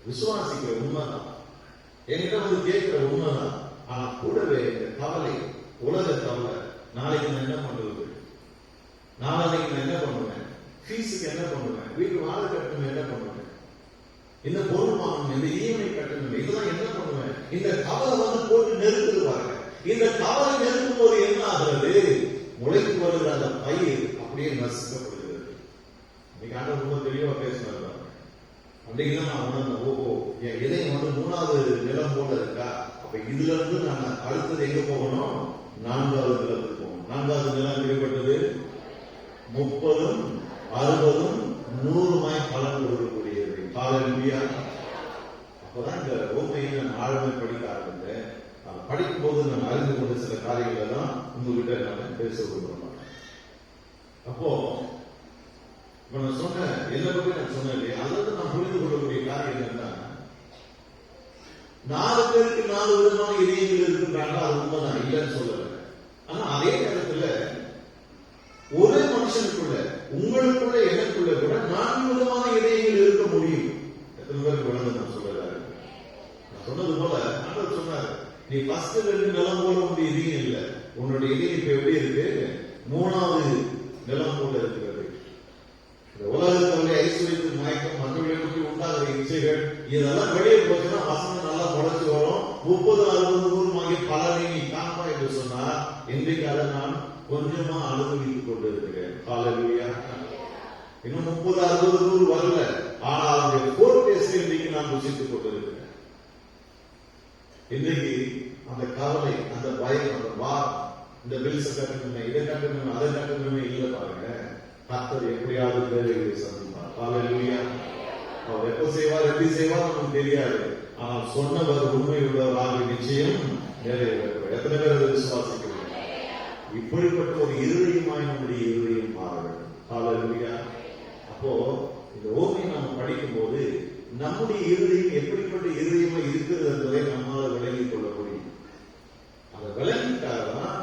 விசுவாசிக்கிற உண்மைதான், என்கிட்ட வந்து கேட்கிற உண்மைதான். ஆனா கூடவே இந்த கவலை, உலக கவலை, நாளைக்கு நான் என்ன பண்றது, நாளைக்கு நான் என்ன பண்ணுவேன், ஃபீஸுக்கு என்ன பண்ணுவேன், வீட்டு வாழை கட்டணும் என்ன பண்ணுவேன், இந்த பொருள் வாங்கணும், இந்த ஈவனை கட்டணும், இதெல்லாம் என்ன பண்ணுவேன். இந்த கவலை வந்து போட்டு நெருக்குது பாருங்க. இந்த கவலை நெருக்கும் போது என்ன முளைத்து வருகிற அந்த பயிர் அப்படியே நசுக்கப்படுகிறது. இன்னைக்கு ஆண்டவர் ரொம்ப தெளிவா பேசினார். அன்றைக்கு தான் நான் உணர்ந்தேன், ஓஹோ என் இதயம் வந்து 3வது நிலம் போல இருக்கா, அப்ப இதுல இருந்து நான் அடுத்தது எங்க போகணும், 4வது நிலத்துக்கு போகணும். 4வது நிலம் எப்படிப்பட்டது? 30, 60, 100 பலன் கொடுக்கக்கூடியது. ஹல்லேலூயா. அப்பதான் இந்த ஓமையை நான் ஆழமை படிக்க ஆரம்பித்தேன். படிக்கும் போது நான் அறிந்து கொண்ட சில காரியங்களை தான் உங்ககிட்ட நான் பேச விரும்புறேன். அப்போ நான் சொன்னேன், என்ன பற்றி நான் சொன்னேன் இல்லையா, அதாவது நான் புரிந்து கொள்ளக்கூடிய காரியம் என்னன்னா, 4 பேருக்கு 4 விதமான இதயங்கள் இருக்குன்றாங்க. அது உண்மைதான், இல்லைன்னு சொல்லல. ஆனா அதே நேரத்தில் ஒரே மனுஷனுக்குள்ள, உங்களுக்குள்ள, எனக்குள்ள கூட 4 விதமான இதயங்கள் இருக்க முடியும். எத்தனை பேருக்கு விளங்க நான் சொல்லல? நான் சொன்னது போல ஆண்டவர் சொன்னார், நீ ஃபர்ஸ்ட் 2 நிலம் போல உன்னுடைய இதயம் இல்லை, உன்னுடைய இதயம் இப்ப எப்படி இருக்கு, 3வது நிலம் போல இருக்கிறது. இந்த உலகத்தினுடைய ஐஸ்வர்யத்தின் மயக்கம், மற்றவர்களை பற்றி உண்டாகிற இச்சைகள், இதெல்லாம் வெளியே போச்சுன்னா வசனம் நல்லா முளைச்சு வரும். 30, 60, 100 பலனை நீ காண்பா என்று சொன்னார். இன்றைக்கு அதை நான் கொஞ்சமா அனுபவித்துக் கொண்டு இருக்கிறேன். ஹல்லேலூயா. இன்னும் 30, 60, 100 வரல. ஆனால் அதனுடைய போர்டேஸ்ட் இன்றைக்கு நான் ருசித்துக் கொண்டிருக்கிறேன். இன்னைக்கு அந்த கவலை, அந்த பயம், அந்த வாரம், இந்த பில்ஸை கட்டணுமே, இதை கட்டணுமே, அதை கட்டணுமே இல்லை. பாருங்க, கர்த்தர் எப்படியாவது தேவைகளை சந்திப்பார். ஹல்லேலூயா. அவர் எப்ப செய்வார், எப்படி செய்வார் நமக்கு தெரியாது. ஆனால் சொன்னவர் உண்மை உள்ளவராக நிச்சயம் நிறைவேறுவார். எத்தனை பேர் அதை விசுவாசிக்கிறீங்க? இப்படிப்பட்ட ஒரு இருதயமாய் நம்முடைய இருதயம் மாற வேண்டும். ஹல்லேலூயா. அப்போ இந்த ஓமையை நாம் படிக்கும் போது நம்முடைய இருதயம் எப்படிப்பட்ட இருதயமா இருக்கிறது என்பதை நம்மால் விளங்கிக் கொள்ள முடியும். அதை விளங்கிட்டாதான்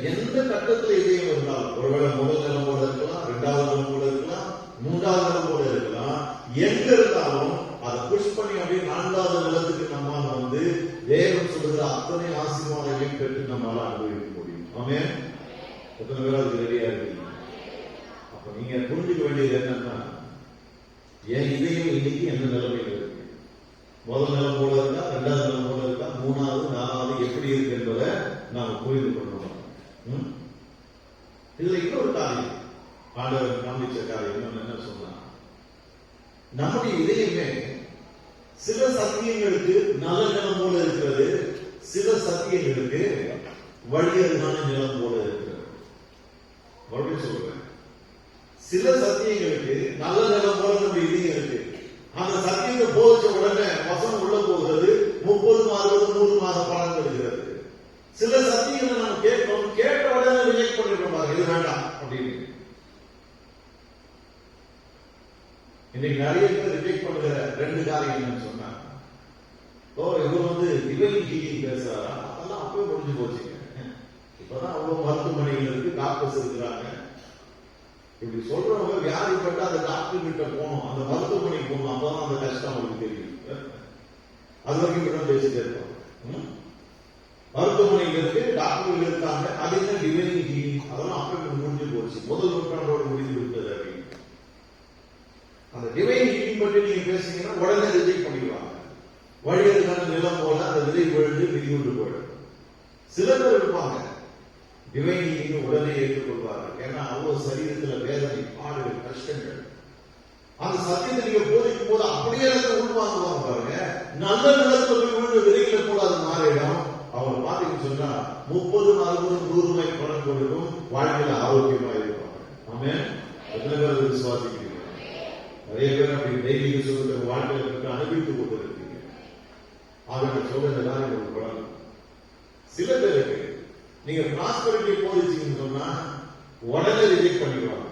எந்த கட்டத்தில் இதயம் இருந்தாலும், ஒருவேளை முதல் நிலம் போல இருக்கலாம், 2வது நிலம் போல இருக்கலாம், 3வது நிலம் போல இருக்கலாம், எங்க இருந்தாலும் அதை புஷ் பண்ணி அப்படியே 4வது நிலத்துக்கு நம்மால் வந்து தேவன் சொல்லுகிற அத்தனை ஆசீர்வாதங்களையும் பெற்று நம்மால அனுபவிக்க முடியும். ஆமென். எத்தனை பேர் அதுக்கு ரெடியா இருக்கீங்க? அப்ப நீங்க புரிஞ்சுக்க வேண்டியது என்னன்னா, என் இதயம் இன்னைக்கு எந்த நிலைமையில் இருக்கு, முதல் நிலம் போல இருக்கா, 2வது நிலம் போல இருக்கா, 3வது 4வது எப்படி இருக்கு என்பதை நாம் புரிந்து கொள்ளணும். இதுல இன்னொரு காரியம் ஆண்டவர் காண்பிச்ச காரியம் என்ன சொன்னா, நம்முடைய இதயமே சில சத்தியங்களுக்கு நல்ல நிலம் போல இருக்கிறது, சில சத்தியங்களுக்கு வழியருகான நிலம் போல இருக்கிறது. மறுபடியும் சொல்றேன், சில சத்தியங்களுக்கு நல்ல நிலம் போல நம்ம இதயம் இருக்கு. அந்த சத்தியத்தை போதிச்ச உடனே வசனம் உள்ள போகிறது, 30, 60, 100 பலன் கிடைக்கிறது. சில சத்தியங்களை நாம் கேட்கிறோம், கேட்ட உடனே ரிஜெக்ட் பண்ணிடுறோம், இது வேண்டாம் அப்படின்னு. இன்னைக்கு நிறைய பேர் ரிஜெக்ட் பண்ணுகிற 2 காரியம் என்னன்னு சொன்னா, இவர் வந்து டிவைன் ஹீலிங் பேசுறாரா, அதெல்லாம் அப்பவே முடிஞ்சு போச்சுங்க. இப்பதான் அவ்வளவு மருத்துவமனைகள் இருக்கு, டாக்டர்ஸ் இருக்கிறாங்க. இப்படி சொல்றவங்க வியாதிப்பட்டு அந்த டாக்டர் கிட்ட போகணும், அந்த மருத்துவமனைக்கு போகணும், அப்பதான் அந்த கஷ்டம் அவங்களுக்கு தெரியும். அது வரைக்கும் கூட பேசிட்டே இருப்பாங்க. மருத்துவமனைகள் இருக்கு, டாக்டர்கள் இருக்காங்க, அது என்ன டிவைன் ஹீலிங், அதெல்லாம் அப்பவே முடிஞ்சு போச்சு, முதல் நூற்றாண்டோடு முடிந்து விட்டது அப்படின்னு. அந்த டிவைன் ஹீலிங் பற்றி நீங்க பேசுறீங்கன்னா உடனே ரிஜெக்ட் பண்ணிடுவாங்க. வழியதுக்கான நிலம் போல அந்த விதை விழுந்து மிதிவுண்டு போயிடும். சில பேர் இருப்பாங்க டிவைன் ஹீலிங் உடனே ஏற்றுக்கொள்வார்கள். ஏன்னா அவ்வளவு சரீரத்தில் வேதனை, பாடுகள், கஷ்டங்கள். அந்த சத்தியத்தை நீங்க போதிக்கும் போது அப்படியே உள்வாங்குவாங்க. பாருங்க, நல்ல நிலத்தில் போய் விழுந்த விதைகளை போல அது மாறிடும். அவங்க பாத்தீங்கன்னு சொன்னா 30, 40, 100 பலன் கொடுக்கும், வாழ்க்கையில ஆரோக்கியமா இருப்பாங்க. ஆமென். எத்தனை பேர் விசுவாசிக்கிறீங்க? நிறைய பேர் அப்படி தெய்வீக சுகத்தை வாழ்க்கையில அனுபவித்துக் கொண்டிருக்கீங்க. ஆக சொல்ற எல்லாரும் ஒரு பலன். சில பேருக்கு நீங்க பிராஸ்பரிட்டி போதிச்சீங்கன்னு சொன்னா உடனே ரிஜெக்ட் பண்ணிடுவாங்க.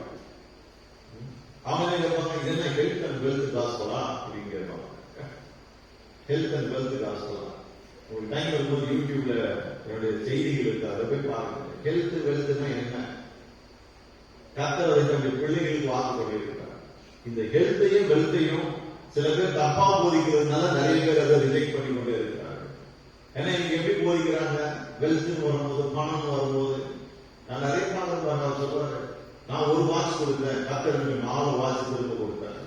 அவங்க கேட்பாங்க, இது என்ன ஹெல்த் அண்ட் வெல்த் காஸ்பலா அப்படின்னு கேட்பாங்க. ஹெல்த் அண்ட் வெல்த் காஸ்பலா ஒரு டைம் வரும்போது யூடியூப்ல என்னுடைய செய்திகள் இருக்கு, அதை போய் பாருங்க. ஹெல்த் வெல்த்னா என்ன, கர்த்தர் அதை தன்னுடைய பிள்ளைகளுக்கு வாக்கு கொண்டிருக்கிறார். இந்த ஹெல்த்தையும் வெல்த்தையும் சில பேர் தப்பா போதிக்கிறதுனால நிறைய பேர் அதை ரிஜெக்ட் பண்ணி கொண்டே இருக்கிறாங்க. ஏன்னா இங்க எப்படி போதிக்கிறாங்க, வெல்த் வரும்போது, பணம் வரும்போது, நான் நிறைய பாடம் சொல்றேன், நான் ஒரு வாட்ச் கொடுத்தேன், கர்த்தருக்கு 4 வாட்ச் திரும்ப கொடுத்தேன்.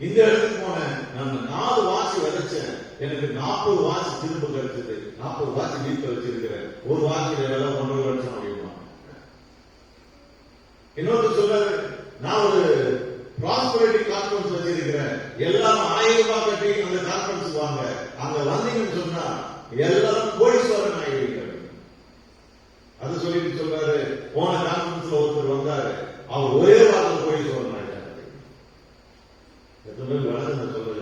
இந்த இடத்துக்கு போனேன், நான் 4 வாட்ச் விதைச்சேன், எனக்கு 40 வாட்ச் திரும்ப கிடைச்சது. 40 வாட்ச் வீட்டில் வச்சிருக்கிறேன், ஒரு வாட்ச் விலை 1.5 லட்சம் அப்படின்னா இன்னொரு சொல்றாரு, நான் ஒரு ப்ராஸ்பரிட்டி கான்ஃபரன்ஸ் வச்சிருக்கிறேன், எல்லாம் 1000 ரூபாய் கட்டி அந்த கான்ஃபரன்ஸ் வாங்க, அங்க வந்தீங்கன்னு சொன்னா எல்லாரும் கோடீஸ்வரன் ஆகிவிட்டார். அது சொல்லிட்டு சொல்றாரு, போன கான்ஃபரன்ஸ்ல ஒருத்தர் வந்தாரு, அவர் ஒரே வாரத்தில் கோடீஸ்வரன் ஆகிட்டார். எத்தனை பேர் வளர்ந்து நான் சொல்றது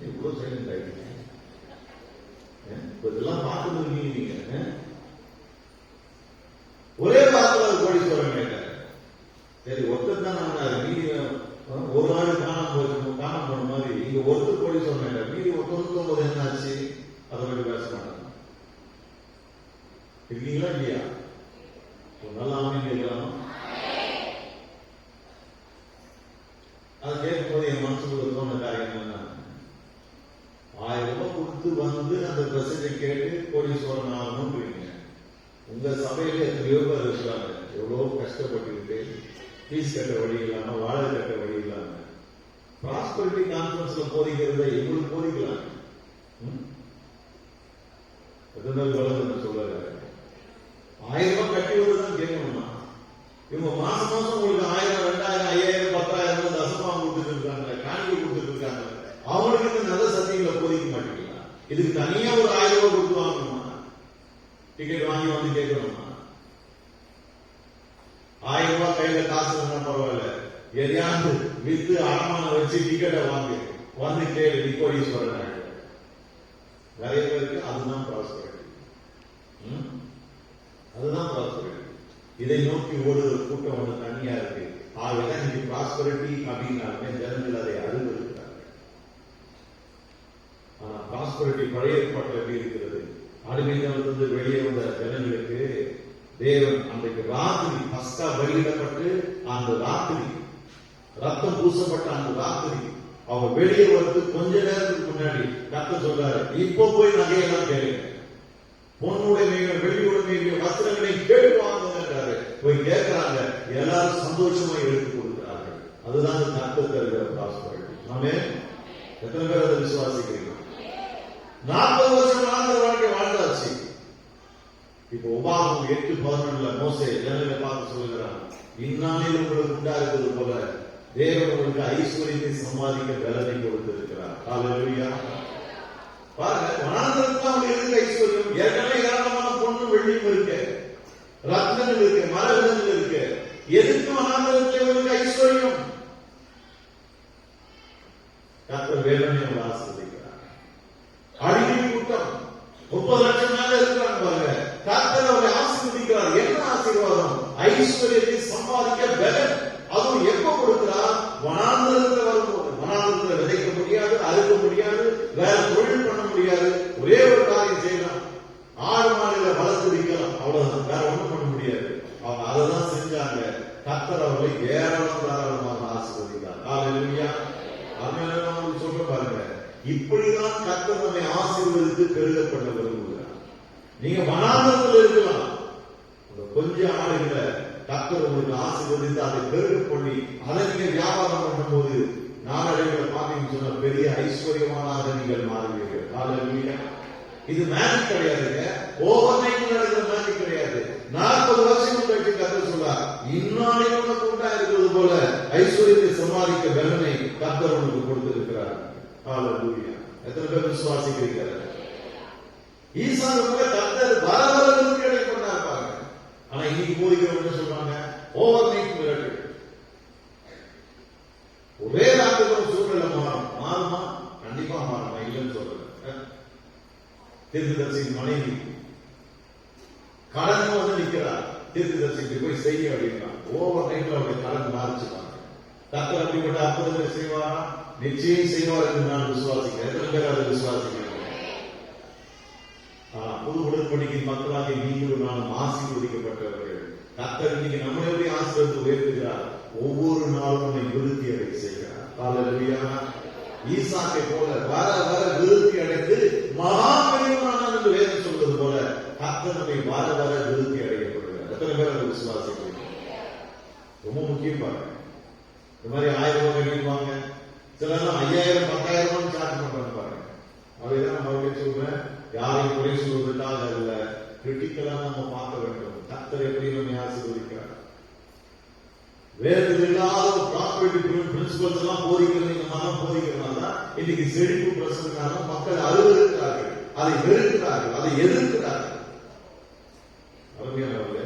இவ்வளவு சைலண்ட் ஆகிட்டீங்க, இதெல்லாம் பார்க்கணும் நீங்க. ஒரே வாரத்தில் கோடீஸ்வரன் ஆகிட்டார். சரி, ஒருத்தர் தான் நான் மீதி ஒரு நாள் காணாம போன மாதிரி இங்க ஒருத்தர் கோடீஸ்வரன் ஆகிட்டார், மீதி 99 என்ன ஆச்சு? அதை பற்றி பேச மாட்டாங்க. இருக்கீங்களா இல்லையா? நல்லா அமைதி இருக்கலாம். அதை கேட்கும் போது என் மனசுக்குள்ள தோண காரியம் என்ன, 1000 ரூபாய் கொடுத்து வந்து அந்த மெசேஜை கேட்டு கோடீஸ்வரன் ஆகணும்ன்றீங்க. உங்க சபையில எத்தனையோ பேர் இருக்கிறாங்க, எவ்வளவு கஷ்டப்பட்டுக்கிட்டு ஃபீஸ் கட்ட வழி இல்லாம, வாழை கட்ட வழி இல்லாம, ப்ராஸ்பரிட்டி கான்ஃபரன்ஸ்ல போதிக்கிறத எங்களுக்கு போதிக்கலாம். வளர்ந்து சொல்றாரு, 1000 ரூபாய் கட்டி வந்துதான் கேட்கணுமா? இவங்க மாசம் மாசம் உங்களுக்கு 1000, 2000, 5000, 10,000 தசமா கொடுத்துட்டு இருக்காங்க, காணிக்கை கொடுத்துட்டு இருக்காங்க. அவங்களுக்கு இந்த நல்ல சத்தியங்களை போதிக்க மாட்டீங்களா? இதுக்கு தனியா ஒரு 1000 ரூபாய் கொடுத்து வாங்கணுமா? டிக்கெட் வாங்கி வந்து கேட்கணுமா? 1000 ரூபாய் கையில காசு இருந்தா பரவாயில்ல, எதையாவது வித்து அடமானம் வச்சு டிக்கெட்டை வாங்கி வந்து கேள்வி கோடீஸ்வரன் ஆகிடும். நிறைய பேருக்கு அதுதான் ப்ராஸ்பரிட்டி. அதுதான் ப்ராஸ்பரிட்டி. இதை நோக்கி ஓடுற கூட்டம் ஒன்று தனியா இருக்கு. ஆகதான் இன்னைக்கு ப்ராஸ்பரிட்டி அப்படின்னாலுமே ஜனங்கள் அதை அறிந்திருக்கிறாங்க. ஆனா ப்ராஸ்பரிட்டி பழைய ஏற்பாட்டில் எப்படி இருக்கிறது? அடிமையிலிருந்து வெளியே வந்த ஜனங்களுக்கு தேவன் அன்றைக்கு ராத்திரி பஸ்கா பலியிடப்பட்டு அந்த ராத்திரி ரத்தம் பூசப்பட்ட அந்த ராத்திரி அவங்க வெளியே வந்து கொஞ்ச நேரத்துக்கு முன்னாடி கர்த்தர் சொல்றாரு, இப்போ போய் நகையெல்லாம் கேளுங்க, பொண்ணுடைமைகள், வெள்ளியுடைமைகள், வஸ்திரங்களை கேட்டு வாங்குறாரு. போய் கேட்கிறாங்க, எல்லாரும் சந்தோஷமா எடுத்து கொடுக்கிறார்கள். அதுதான் கர்த்தர் தருகிற ப்ராஸ்பரிட்டி. நாமே எத்தனை பேர் அதை விசுவாசிக்கிறீங்க? 40 வருஷம் வாழ்ந்த வாழ்க்கை வாழ்ந்தாச்சு. இப்போ உபாகம் 8:11 மோசே ஜனங்களை பார்த்து சொல்லுகிறான், இந்நாளில் உங்களுக்கு உண்டாகிறது போல தேவன் உங்களுக்கு ஐஸ்வர்யத்தை சம்பாதிக்க பலனை கொடுத்திருக்கிறார். ஹல்லேலூயா. பாருங்க, வனாந்தரத்துல அவங்க இருக்கு ஐஸ்வர்யம். ஏற்கனவே ஏராளமான பொண்ணு வெள்ளியும் இருக்கு, ரத்னங்கள் இருக்கு, மரகதங்கள் இருக்கு. எதுக்கு வனாந்தரத்தில் இவங்களுக்கு ஐஸ்வர்யம்? கர்த்தர் வேதனை அவங்க ஆசீர்வதிக்கிறார். அடிமை கூட்டம் 30 லட்சம் மேல இருக்கிறாங்க பாருங்க. கர்த்தர் அவரை ஆசீர்வதிக்கிறார். என்ன ஆசீர்வாதம்? ஐஸ்வர்யத்தை சம்பாதிக்க பலன். அதுவும் எப்ப கொடுக்கிறார்? வனாந்தரத்தில் வரும்போது. வனாந்தரத்தில் விதைக்க முடியாது, அறுக்க முடியாது, வேற தொழில் பண்ண முடியாது. ஒரே ஒரு காரியம் செய்யலாம், ஆடு மாடுகளை வளர்த்து விற்கலாம், அவ்வளவுதான். வேற ஒண்ணும் பண்ண முடியாது. அவங்க அதைதான் செஞ்சாங்க. கர்த்தர் அவர்களை ஏராளமாக ஆசீர்வதிக்கிறார். ஹல்லேலூயா. அதனால சொல்ற பாருங்க, இப்படிதான் கர்த்தர் நம்மை ஆசீர்வதித்து பெருக பண்ண விரும்புகிறார். நீங்க வனாந்தரத்தில் இருக்கலாம், கொஞ்சம் ஆளுங்களை கர்த்தர் உங்களுக்கு ஆசீர்வதித்து அதை பெருக பண்ணி அதை நீங்க வியாபாரம் பண்ணும் போது நாளடைவில் பார்த்தீங்கன்னு சொன்ன பெரிய ஐஸ்வர்யமானாக நீங்கள் மாறுவீர்கள். ஹல்லேலூயா. இது மேஜிக் கிடையாதுங்க, ஓவர் நைட் நடக்கிற மேஜிக் கிடையாது. 40 வருஷம் கழிச்சு கர்த்தர் சொல்றார், இந்நாளில் உனக்கு உண்டா இருக்கிறது போல ஐஸ்வர்யத்தை சம்பாதிக்க பலனை கர்த்தர் உனக்கு கொடுத்திருக்கிறார். ஹல்லேலூயா. எத்தனை பேர் விசுவாசிக்கிறீர்கள்? ஈசானுக்கு கர்த்தர் வர வர நிறுத்தி பண்ணார் பாருங்க. ஆனா இன்னைக்கு போதிக்கிறவங்க சொல்றாங்க ஓவர் நைட் மிரக்கல். ஒரே ராத்திரி சூழ்நிலை மாறுமா? கண்டிப்பா மாறுமா? இல்லைன்னு சொல்றேன். தீர்க்கதரிசியின் மனைவி கடன் வந்து நிற்கிறார், தீர்க்கதரிசிக்கு போய் செய்ய அப்படின்னா ஓவர் நைட்ல அவருடைய கடன் மாறிச்சுப்பாங்க. கர்த்தர் அப்படிப்பட்ட அற்புதங்களை செய்வாரா? நிச்சயம் செய்வார் என்று நான் விசுவாசிக்கிறேன். எத்தனை பேர் அதை விசுவாசிக்கிறேன்? புது உடன்படிக்கை மக்களாக நீங்களும் நானும் ஆசீர்வதிக்கப்பட்டவர்கள். கர்த்தர் இன்னைக்கு நம்மளை எப்படி ஆசீர்வதித்து உயர்த்துகிறார்? ஒவ்வொரு நாளும் நம்மை விருத்தி அடைய செய்கிறார். ஹல்லேலூயா. ஈசாக்கை போல வர வர விருத்தி அடைந்து மகா பெரியவனானான் என்று வேதம் சொல்வது போல கர்த்தர் நம்மை வர வர விருத்தி அடையப்படுகிறார். எத்தனை பேர் அதை விசுவாசிக்கிறீங்க? ரொம்ப முக்கியம் பாருங்க. இந்த மாதிரி 1000 ரூபாய் கட்டிடுவாங்க, சிலர் 5000, 10,000 சார்ஜ் பண்றாங்க பாருங்க. அதைதான் நான் மறுபடியும் சொல்றேன், யாரையும் குறை சொல்வதற்காக அல்ல, கிரிட்டிக்கலா நம்ம பார்க்க வேண்டும். கர்த்தர் எப்படி நம்மை ஆசீர்வதிக்கிறார். வேதத்தில் இல்லாத ஒரு ப்ராஸ்பெரிட்டி பிரின்சிபல்ஸ் எல்லாம் போதிக்கிறது இந்த மாதிரி போதிக்கிறதுனால இன்னைக்கு செழிப்பு பிரசனால மக்கள் அருவருக்கிறார்கள், அதை வெறுக்கிறார்கள், அதை எதிர்க்கிறார்கள். அருமையானவர்களே,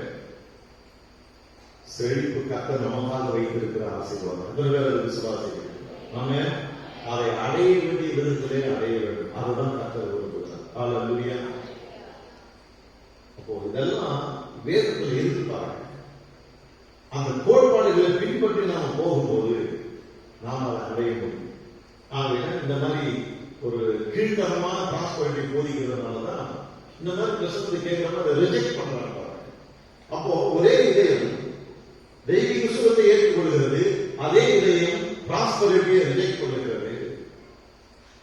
செழிப்பு கர்த்தர் நமக்காக வைத்திருக்கிற ஆசீர்வாதம். எத்தனை பேர் அதை விசுவாசிக்கிறோம்? நாம அதை அடைய வேண்டிய விதத்திலே அடைய வேண்டும். அதுதான் கர்த்தர் விரும்புகிறார். ஹல்லேலூயா. அப்போ இதெல்லாம் வேதத்தில் எதிர்ப்பார்கள். அந்த கோட்பாடுகளை பின்பற்றி நாம் போகும்போது நாம் அதை அடைய முடியும். ஆகவே இந்த மாதிரி ஒரு கீழ்த்தரமான ப்ராஸ்பெரிட்டி போதிக்கிறதுனாலதான் இந்த மாதிரி பிரசனத்தை கேட்கறவங்க அதை ரிஜெக்ட் பண்றாங்க. அப்போ ஒரே இதயம் தெய்வீக சுகத்தை ஏற்றுக்கொள்கிறது, அதே இதயம் ப்ராஸ்பெரிட்டியை ரிஜெக்ட் பண்ணுகிறது.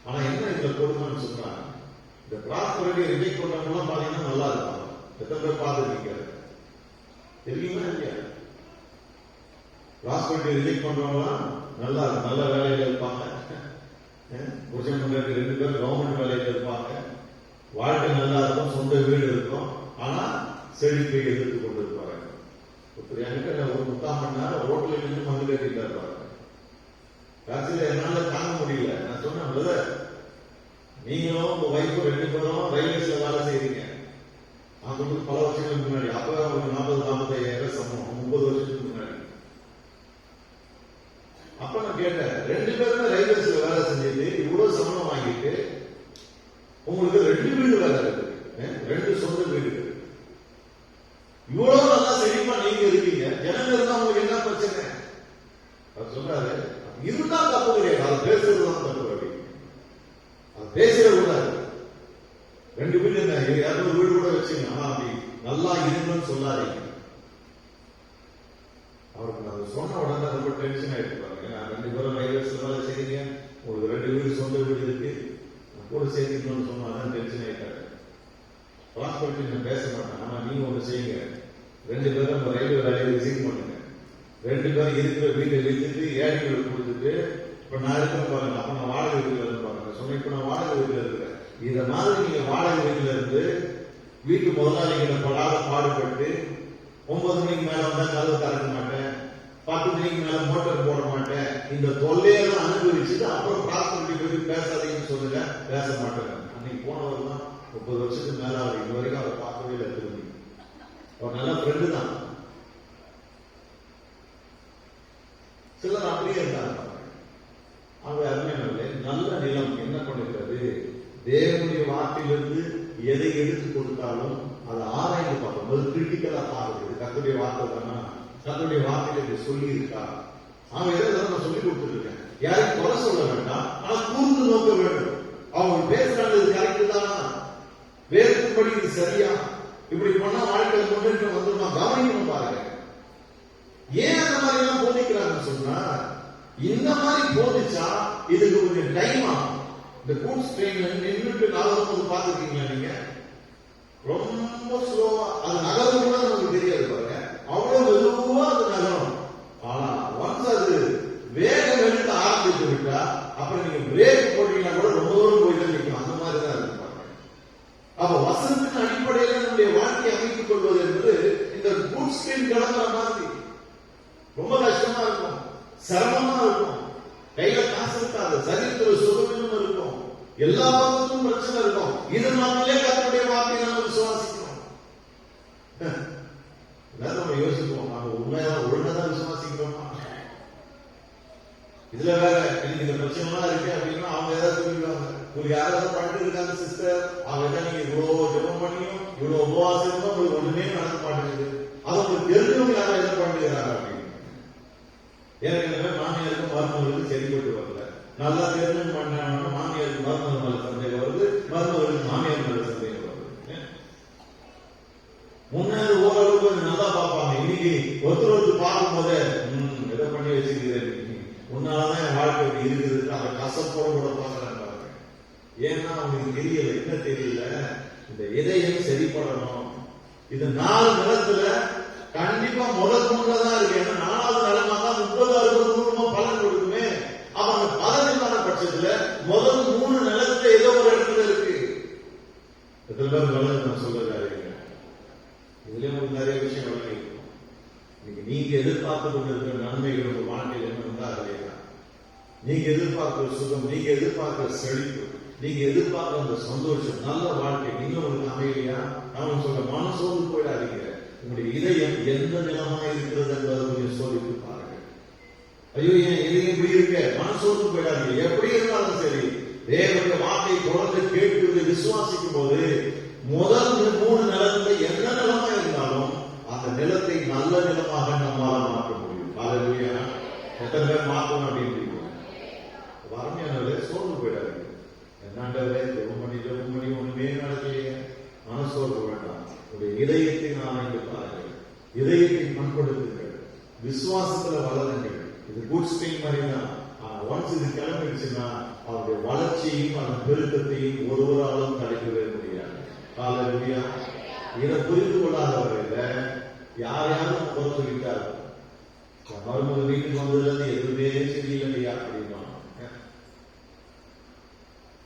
ஆனா என்ன இதுல கொடுக்கணும்னு சொல்றாங்க, இந்த ப்ராஸ்பெரிட்டியை ரிஜெக்ட் பண்றவங்க பாத்தீங்கன்னா நல்லா இருக்கும். எத்தனை பேர் பார்த்துருக்கீங்க? தெரியுமா இல்லையா? ப்ராஸ்பெரிட்டியை ரிஜெக்ட் பண்றவங்களாம் நல்லா இருக்கும், நல்ல வேலையில இருப்பாங்க. புருஷன் முன்னாடி 2 பேர் கவர்மெண்ட் வேலையில இருப்பாங்க, வாழ்க்கை நல்லா இருக்கும், சொந்த வீடு இருக்கும். ஆனா செழிப்பை எதிர்த்து கொண்டு இருப்பாங்க. எனக்கு ஒரு 3/4 மணி நேரம் ரோட்ல நின்று மது கட்டிட்டு இருப்பாங்க. கடைசியில என்னால தாங்க முடியல. நான் சொன்னேன், நீங்களும் உங்க வைஃபும் 2 பேரும் ரயில்வேஸ்ல வேலை செய்யறீங்க. அது வந்து பல வருஷங்களுக்கு முன்னாடி. அப்ப அவங்களுக்கு 40,000-45,000 சம்பளம், 30 வருஷத்துக்கு முன்னாடி. அப்ப நான் கேட்டேன், 2 பேருமே ரயில்வேஸ்ல வேலை செஞ்சுட்டு இவ்வளவு சம்பளம் வாங்கிட்டு உங்களுக்கு 2 வீடு வேலை இருக்கு, 2 சொந்த வீடு, இவ்வளவு நல்லா செழிப்பா நீங்க இருக்கீங்க, ஜனங்க இருந்தா உங்களுக்கு என்ன பிரச்சனை? அவர் சொல்றாரு, இருந்தா தப்பு கிடையாது, அது பேசுறதுதான் தப்பு. அது பேசிட கூடாது. 2 வீடு என்ன, 200 வீடு கூட வச்சுங்க, ஆனா அப்படி நல்லா இருக்குன்னு சொல்லாதீங்க. அவருக்கு நான் சொன்ன உடனே ரொம்ப டென்ஷன் ஆயிட்டு பாருங்க. 2 பேரும் ரயில்வேஸ்ல வேலை செய்றீங்க, உங்களுக்கு 2 வீடு சொந்த வீடு இருக்கு, கூட சேர்த்துக்கணும்னு சொன்னாதான் டென்ஷன் ஆயிட்டாரு. ப்ராஸ்பெரிட்டி நான் பேச மாட்டேன், ஆனா நீங்க ஒண்ணு செய்யுங்க, 2 பேரும் ரயில்வே வேலையை ரிசீவ் பண்ணுங்க. 2 பேரும் இருக்கிற வீட்டை வித்துட்டு ஏழைகளுக்கு கொடுத்துட்டு, இப்ப நான் இருக்கிற பாருங்க, அப்ப நான் வாடகை வீட்டுல இருந்து பாருங்க சொன்னேன், இப்ப நான் வாடகை வீட்டுல இருக்கிறேன். இத மாதிரி நீங்க வாடகை வீட்டுல இருந்து வீட்டு முதலாளிகளை படாத பாடுபட்டு 9 மணிக்கு மேல வந்தா கதவு திறக்க மாட்டேன், 10 மணிக்கு மேல மோட்டர் போட மாட்டேன், இந்த தொல்லையெல்லாம் அனுபவிச்சுட்டு அப்புறம் ப்ராஸ்பெரிட்டி பத்தி பேசாதீங்கன்னு சொல்லுங்க. பேச மாட்டேன். அன்னைக்கு போனவர் தான் 30 வருஷத்துக்கு மேல அவர் இது வரைக்கும் அவர் பார்க்கவே இல்லை. திரும்பி அவர் நல்ல ஃப்ரெண்டு தான். சிலர் அப்படியே இருந்தாங்க. அவங்க அருமையானவர்களே, நல்ல நிலம் என்ன பண்ணுகிறது, தேவனுடைய வார்த்தையிலிருந்து எதை எடுத்து கொடுத்தாலும் அதை ஆராய்ந்து பார்க்கணும். அது கிரிட்டிக்கலா பார்க்குது. கர்த்தருடைய வார்த்தை தானா, கர்த்தருடைய வார்த்தையில சொல்லி இருக்கா, அவங்க எதை நான் சொல்லி கொடுத்துருக்கேன். யாரையும் குறை சொல்ல வேண்டாம், ஆனா கூர்ந்து நோக்க வேண்டும். அவங்க பேசுறாங்க கரெக்டு தானா, வேதத்தின்படி இது சரியா, இப்படி பண்ணா வாழ்க்கையில முன்னேற்றம் வந்துருமா, கவனிக்கணும் பாருங்க. ஏன் அந்த மாதிரி எல்லாம் போதிக்கிறாங்கன்னு சொன்னா, இந்த மாதிரி போதிச்சா இதுக்கு கொஞ்சம் டைம் ஆகும். இந்த கூட்ஸ் ட்ரெயின்ல நின்றுட்டு நகரும் பார்த்துருக்கீங்களா நீங்க? ரொம்ப ஸ்லோவா அது நகரம் கூட நமக்கு தெரியாது பாருங்க, அவ்வளவு மெதுவா அது நகரும். ஆனா ஒன்ஸ் அது வேகம் எடுத்து ஆரம்பித்து விட்டா அப்புறம் நீங்க பிரேக் போட்டீங்கன்னா கூட ரொம்ப தூரம் போயிட்டு நிற்கும். அந்த மாதிரி தான் இருக்கு பாருங்க. அப்ப வசனத்தின் அடிப்படையில் நம்முடைய வாழ்க்கையை அமைத்துக் கொள்வது என்பது இந்த கூட்ஸ் ட்ரெயின் கிளம்புற மாதிரி ரொம்ப கஷ்டமா இருக்கும், சிரமமா இருக்கும். கையில காசு இருக்காது, சரீரத்துல சுகமும் இருக்கும், எல்லா பக்கத்தும் பிரச்சனை இருக்கும். இது நாமளே கர்த்தருடைய வார்த்தையை நாம விசுவாசிக்கணும். நம்ம யோசிப்போம், நாம உண்மையா ஒழுங்கதான் விசுவாசிக்கிறோமா? இதுல வேற எனக்கு இந்த பிரச்சனை இருக்கு அப்படின்னா அவங்க ஏதாவது சொல்லிடுவாங்க, உங்களுக்கு யாராவது பண்ணிட்டு இருக்காங்க சிஸ்டர், அவங்க நீங்க இவ்வளவு ஜெபம் பண்ணியும் இவ்வளவு உபவாசம் இருக்கும், உங்களுக்கு ஒண்ணுமே நடக்க மாட்டேங்குது. அது உங்களுக்கு தெரிஞ்சவங்க யாரும் எதை பண்ணிக்கிறாங்க அப்படின்னு. ஏற்கனவே மாமியாருக்கும் மருமகளுக்கு சரிபட்டு வரல, நல்லா தெரிஞ்சு பண்ணாங்கன்னா மாமியாருக்கு மருமகள் மேல சந்தேகம் வருது, மருமகளுக்கு மாமியார் மேல சந்தேகம் வருது. முன்னாடி ஓரளவுக்கு நல்லா பார்ப்பாங்க, இன்னைக்கு ஒருத்தர் பார்க்கும் போதே எதை பண்ணி வச்சிருக்கிறேன், உன்னாலதான் என் வாழ்க்கை இருக்குது, அந்த கசப்போட கூட பார்க்கறாங்க. ஏன்னா அவங்களுக்கு தெரியல, என்ன தெரியல, இந்த இதயம் சரிப்படணும். இது 4 நிலத்துல கண்டிப்பா முதல்தான் இருக்கு. ஏன்னா 4வது நிலமா தான் 30-60 பலன் கொடுக்குமே. அவங்க பலனுக்கான பட்சத்துல முதல் 3 நிலத்துல ஏதோ ஒரு இடத்துல இருக்கு. எத்தனை பேர் நல்லது நான் சொல்றதா இருக்கேன். இதுலயே உங்களுக்கு நிறைய விஷயம் விளங்கி இருக்கும். இன்னைக்கு நீங்க எதிர்பார்த்து கொண்டிருக்கிற நன்மைகள் உங்க வாழ்க்கையில் என்ன உண்டாகலையா? நீங்க எதிர்பார்க்கிற சுகம், நீங்க எதிர்பார்க்கிற செழிப்பு, நீங்க எதிர்பார்க்கிற அந்த சந்தோஷம், நல்ல வாழ்க்கை இன்னும் உங்களுக்கு அமையலையா? நான் சொல்ற மனசோர்ந்து போயிடாதீங்க. உங்களுடைய இதயம் எந்த நிலமா இருக்கிறது என்பதை கொஞ்சம் சோதித்து பாருங்க. ஐயோ, என் இதயம் இப்படி இருக்க, மனசோர்ந்து போயிடாதீங்க. எப்படி இருந்தாலும் சரி, தேவனுடைய வார்த்தை தொடர்ந்து கேட்கிறது விசுவாசிக்கும் போது முதல் 3 நிலத்துல எந்த நிலமா இருந்தாலும் அந்த நிலத்தை நல்ல நிலமாக நம்மால மாற்ற முடியும். ஹல்லேலூயா. எத்தனை பேர் மாற்றணும் அப்படின்னு வரமையானவர்களே, சோர்ந்து போயிடாதீங்க. என்னாண்டவரே, ஜெபம் பண்ணி ஒண்ணுமே நடக்கலையே, மனசோர்வு வேண்டாம். உடைய இதயத்தை நான் என்று பாருங்கள், இதயத்தை பண்படுத்துங்கள், விசுவாசத்துல வளருங்கள். இது குட் ஸ்பெயின் மாதிரி தான். ஒன்ஸ் இது கிளம்பிடுச்சுன்னா அவருடைய வளர்ச்சியையும் அதன் பெருக்கத்தையும் ஒருவராலும் தடுக்கவே முடியாது. ஹல்லேலூயா. இதை புரிந்து கொள்ளாத வரையில யாரையாவது குறை சொல்லிட்டாரு, மருமக வீட்டுக்கு வந்ததுல எதுவுமே சரியில்லையா அப்படின்னா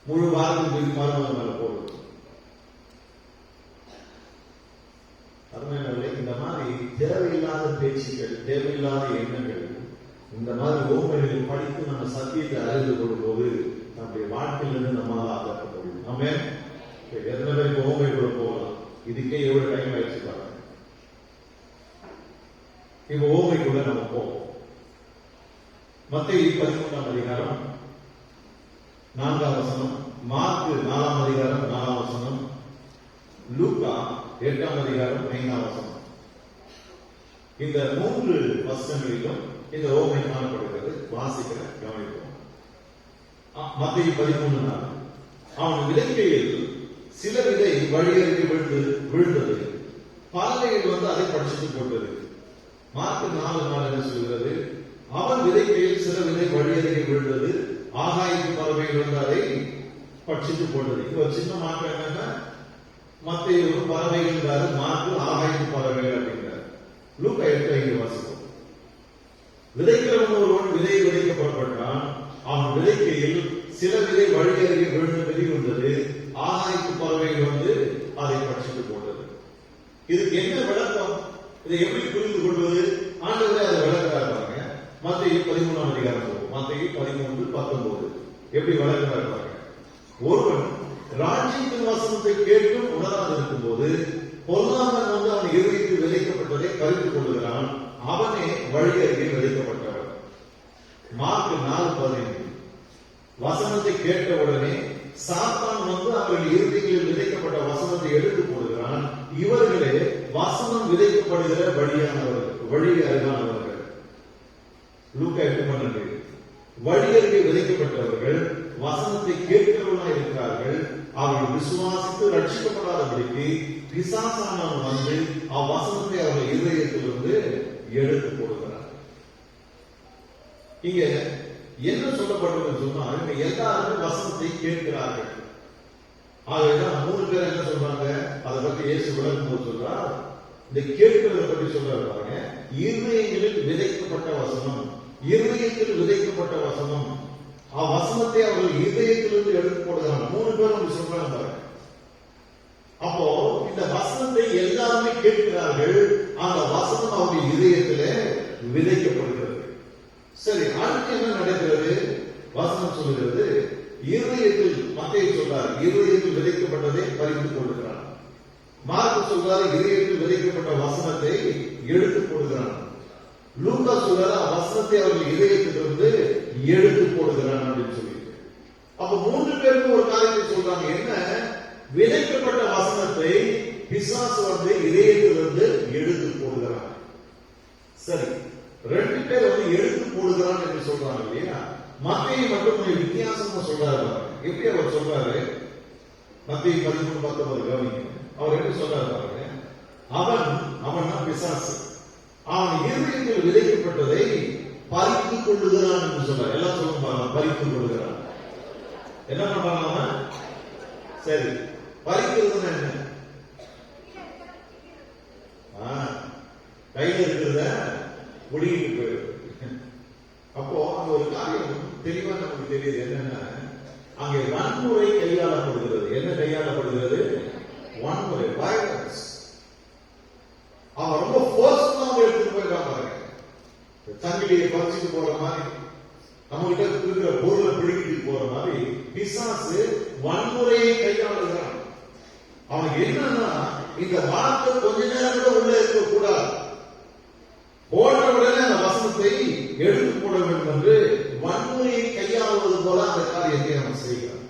முழு வாரத்துக்கு மருமக மேல போடுது. அருமையானவர்களே, இந்த மாதிரி தேவையில்லாத பேச்சுக்கள், தேவையில்லாத எண்ணங்கள், இந்த மாதிரி ஓமைகளில் படித்து நம்ம சத்தியத்தை அறிந்து கொள்ளும்போது நம்முடைய வாழ்க்கையிலிருந்து நம்மளால் ஆக்கப்பட முடியும். ஆமென். எத்தனை பேருக்கு ஓமைக்குள்ள போகலாம்? இதுக்கே எவ்வளவு டைம் ஆயிடுச்சு பாருங்க. இப்ப ஓமைக்குள்ள நம்ம போவோம். மத்தேயு 13ஆம் அதிகாரம் 4ஆம் வசனம், மார்க்கு 4ஆம் அதிகாரம் 4ஆம் வசனம், லூக்கா 8ஆம் அதிகாரம் 5ஆம் வசனம். இந்த 3 வசனங்களிலும் இந்த ஓமை காணப்படுகிறது. வாசிக்கிற கவனிப்போம். மத்தேயு 13:4, அவன் விதைக்கையில் சில விதை வழியருகே விழுந்தது, பறவைகள் அதை படிச்சுட்டு போட்டது. மார்க்கு 4:4 என்ன சொல்கிறது? அவன் விதைக்கையில் சில விதை வழியருகே விழுந்தது, ஆகாயத்து பறவைகள் அதை படிச்சுட்டு போட்டது. இப்ப சின்ன மாற்றம் என்னன்னா, மத்தேயு பறவைகள், மார்க்கு ஆகாயத்து பறவைகள் அப்படிங்கிறார். லூக்கா 8:5 வாசிப்போம். விதைக்கிறவன் ஒருவன் விதை விதைக்கப்பட்டான். அவன் விதைக்கையில் சில விதை வழியருகே விழுந்த விதை வந்தது, ஆகாயத்து பறவைகள் அதை படிச்சுட்டு போட்டது. இதுக்கு என்ன விளக்கம்? இதை எப்படி புரிந்து கொள்வது? ஆண்டவரே அதை விளக்கிறார் பாருங்க. மத்தேயு 13ஆம் அதிகாரம், மத்தேயு 13:19 எப்படி விளக்கிறார் பாருங்க. ஒருவன் ராஜ்யத்தின் வசனத்தை கேட்டும் உணராது இருக்கும் போது பொல்லாதவன் அவன் இருதயத்தில் விதைக்கப்பட்டதை பறித்துக் கொள்கிறான், அவனே வழியருகே விதைக்கப்பட்டவன். மார்க்கு 4:15, வசனத்தை கேட்டவுடனே சாத்தான் அவர்கள் இருதயங்களில் விதைக்கப்பட்ட வசனத்தை எடுத்து போடுகிறான், இவர்களே வசனம் விதைக்கப்படுகிற வழி அருகானவர்கள். லூக்கா 8:12, வழியருகே விதைக்கப்பட்டவர்கள் வசனத்தை கேட்கிறவர்களாக இருக்கிறார்கள். அவர்கள் விசுவாசித்து ரட்சிக்கப்படாதபடிக்கு பிசாசானவன் அவ்வசனத்தை அவர்கள் இருதயத்திலிருந்து எடுத்து போடுகிறார். இங்க என்ன சொல்லப்பட்டதுன்னு சொன்னா, எல்லாருமே வசனத்தை கேட்கிறார்கள். ஆகவேதான் 3 பேர் என்ன சொல்றாங்க, அதை பத்தி இயேசு விளக்கும் போது சொல்றார், இந்த கேட்கிறத பற்றி சொல்றாரு பாருங்க. இருதயங்களில் விதைக்கப்பட்ட வசனம், இருதயத்தில் விதைக்கப்பட்ட வசனம், அவ்வசனத்தை அவர்கள் இருதயத்திலிருந்து எடுத்து போடுகிறாங்க. 3 பேரும் சொல்றாங்க பாருங்க. அப்போ இந்த வசனத்தை எல்லாருமே கேட்கிறார்கள், அந்த வசனம் அவருடைய இதயத்திலே விதைக்கப்படுகிறது. சரி, அடுத்து என்ன நடக்கிறது? வசனம் சொல்லுகிறது, இருதயத்தில், மத்தேயு சொல்றார், இருதயத்தில் விதைக்கப்பட்டதை பறித்துக் கொள்கிறான். மார்க்கு சொல்றாரு, இதயத்தில் விதைக்கப்பட்ட வசனத்தை எடுத்து போடுகிறான். லூக்கா சொல்றாரு, வசனத்தை அவர்கள் இதயத்திலிருந்து எடுத்து போடுகிறான் அப்படின்னு சொல்லி. அப்ப 3 பேருக்கு ஒரு காரியத்தை சொல்றாங்க. என்ன? விதைக்கப்பட்ட வசனத்தை பிசாசு இதயத்திலிருந்து எடுத்து போடுகிறான். சரி, 2 பேர் எடுத்து போடுகிறான் என்று சொல்றாங்க இல்லையா? மத்தேயு மட்டும் வித்தியாசமா சொல்றாரு. எப்படி அவர் சொல்றாரு? மத்தேயு 13:19 கவனிங்க. அவர் என்ன சொல்றாரு பாருங்க. அவன் பிசாசு, அவன் இருதயத்தில் விதைக்கப்பட்டதை பறித்துக் கொள்ளுகிறான் என்று சொல்றார். எல்லாம் சொல்லுங்க, பறித்துக் கொள்ளுகிறான். என்ன பண்றான் அவன்? சரி, பறிக்கிறதுன்னா என்ன? கையில இருக்கிறத முடிக்கிட்டு போயிடும். அப்போ அங்க ஒரு காரியம் தெளிவா நமக்கு தெரியுது. என்னன்னா, அங்கே வன்முறை கையாளப்படுகிறது. என்ன கையாளப்படுகிறது? வன்முறை, வயலன்ஸ். அவன் ரொம்ப போர்ஸ்ஃபுல்லா எடுத்துட்டு போயிருக்கான் பாருங்க. சங்கிலியை பறிச்சுட்டு போற மாதிரி, நம்ம கிட்ட இருக்கிற பொருளை பிடிக்கிட்டு போற மாதிரி பிசாசு வன்முறையை கையாளுகிறான். அவனுக்கு என்னன்னா, இந்த வார்த்தை கொஞ்ச நேரம் கூட உள்ள இருக்க கூடாது, போட்ட உடனே அந்த வசனத்தை எடுத்து போட வேண்டும் என்று வன்முறையை கையாளுவது போல அந்த காரியத்தை நம்ம செய்கிறோம்.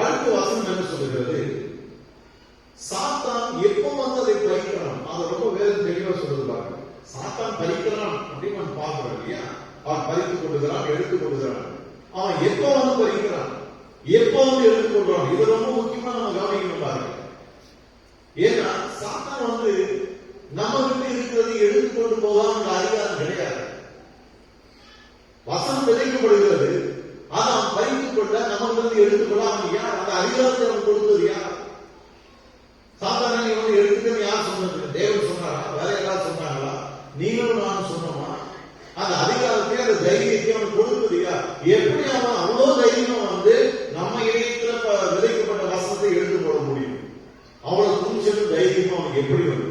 அடுத்த வசனம் என்ன சொல்லுகிறது? சாத்தான் எப்ப வந்து அதை பறிக்கிறான், அதை ரொம்ப வேதம் தெளிவா சொல்லுவாங்க. சாத்தான் பறிக்கிறான் அப்படின்னு நம்ம பார்க்கிறோம் இல்லையா? அவன் பறித்துக் கொள்ளுகிறான், எடுத்துக் கொள்ளுகிறான். அவன் எப்ப வந்து பறிக்கிறான், எப்ப வந்து எடுத்துக் கொள்றான், இது ரொம்ப முக்கியமா நம்ம கவனிக்கணும் பாருங்க. ஏன்னா சாத்தான் வந்து நம்ம கிட்ட இருக்கிறது எடுத்துக்கொண்டு போகாத அதிகாரம் கிடையாது. வசனம் விதைக்கப்படுகிறது, அதை அவன் பறித்துக் கொள்ள நமக்கு எடுத்துக்கொள்ள அவன் யார்? அந்த அதிகாரத்தை அவன் கொடுத்தது யார்? சாத்தான நீ வந்து எடுத்துக்க யார் சொன்னது? தேவன் சொன்னாரா? வேற யாராவது சொன்னாங்களா? நீங்களும் நானும் சொன்னோமா? அந்த அதிகாரத்தை, அந்த தைரியத்தை அவன் கொடுத்தது யார்? எப்படி அவன் அவ்வளவு தைரியமா வந்து நம்ம இதயத்துல விதைக்கப்பட்ட வசனத்தை எடுத்து போட முடியும்? அவ்வளவு துணிச்சலும் தைரியமா அவனுக்கு எப்படி வந்து?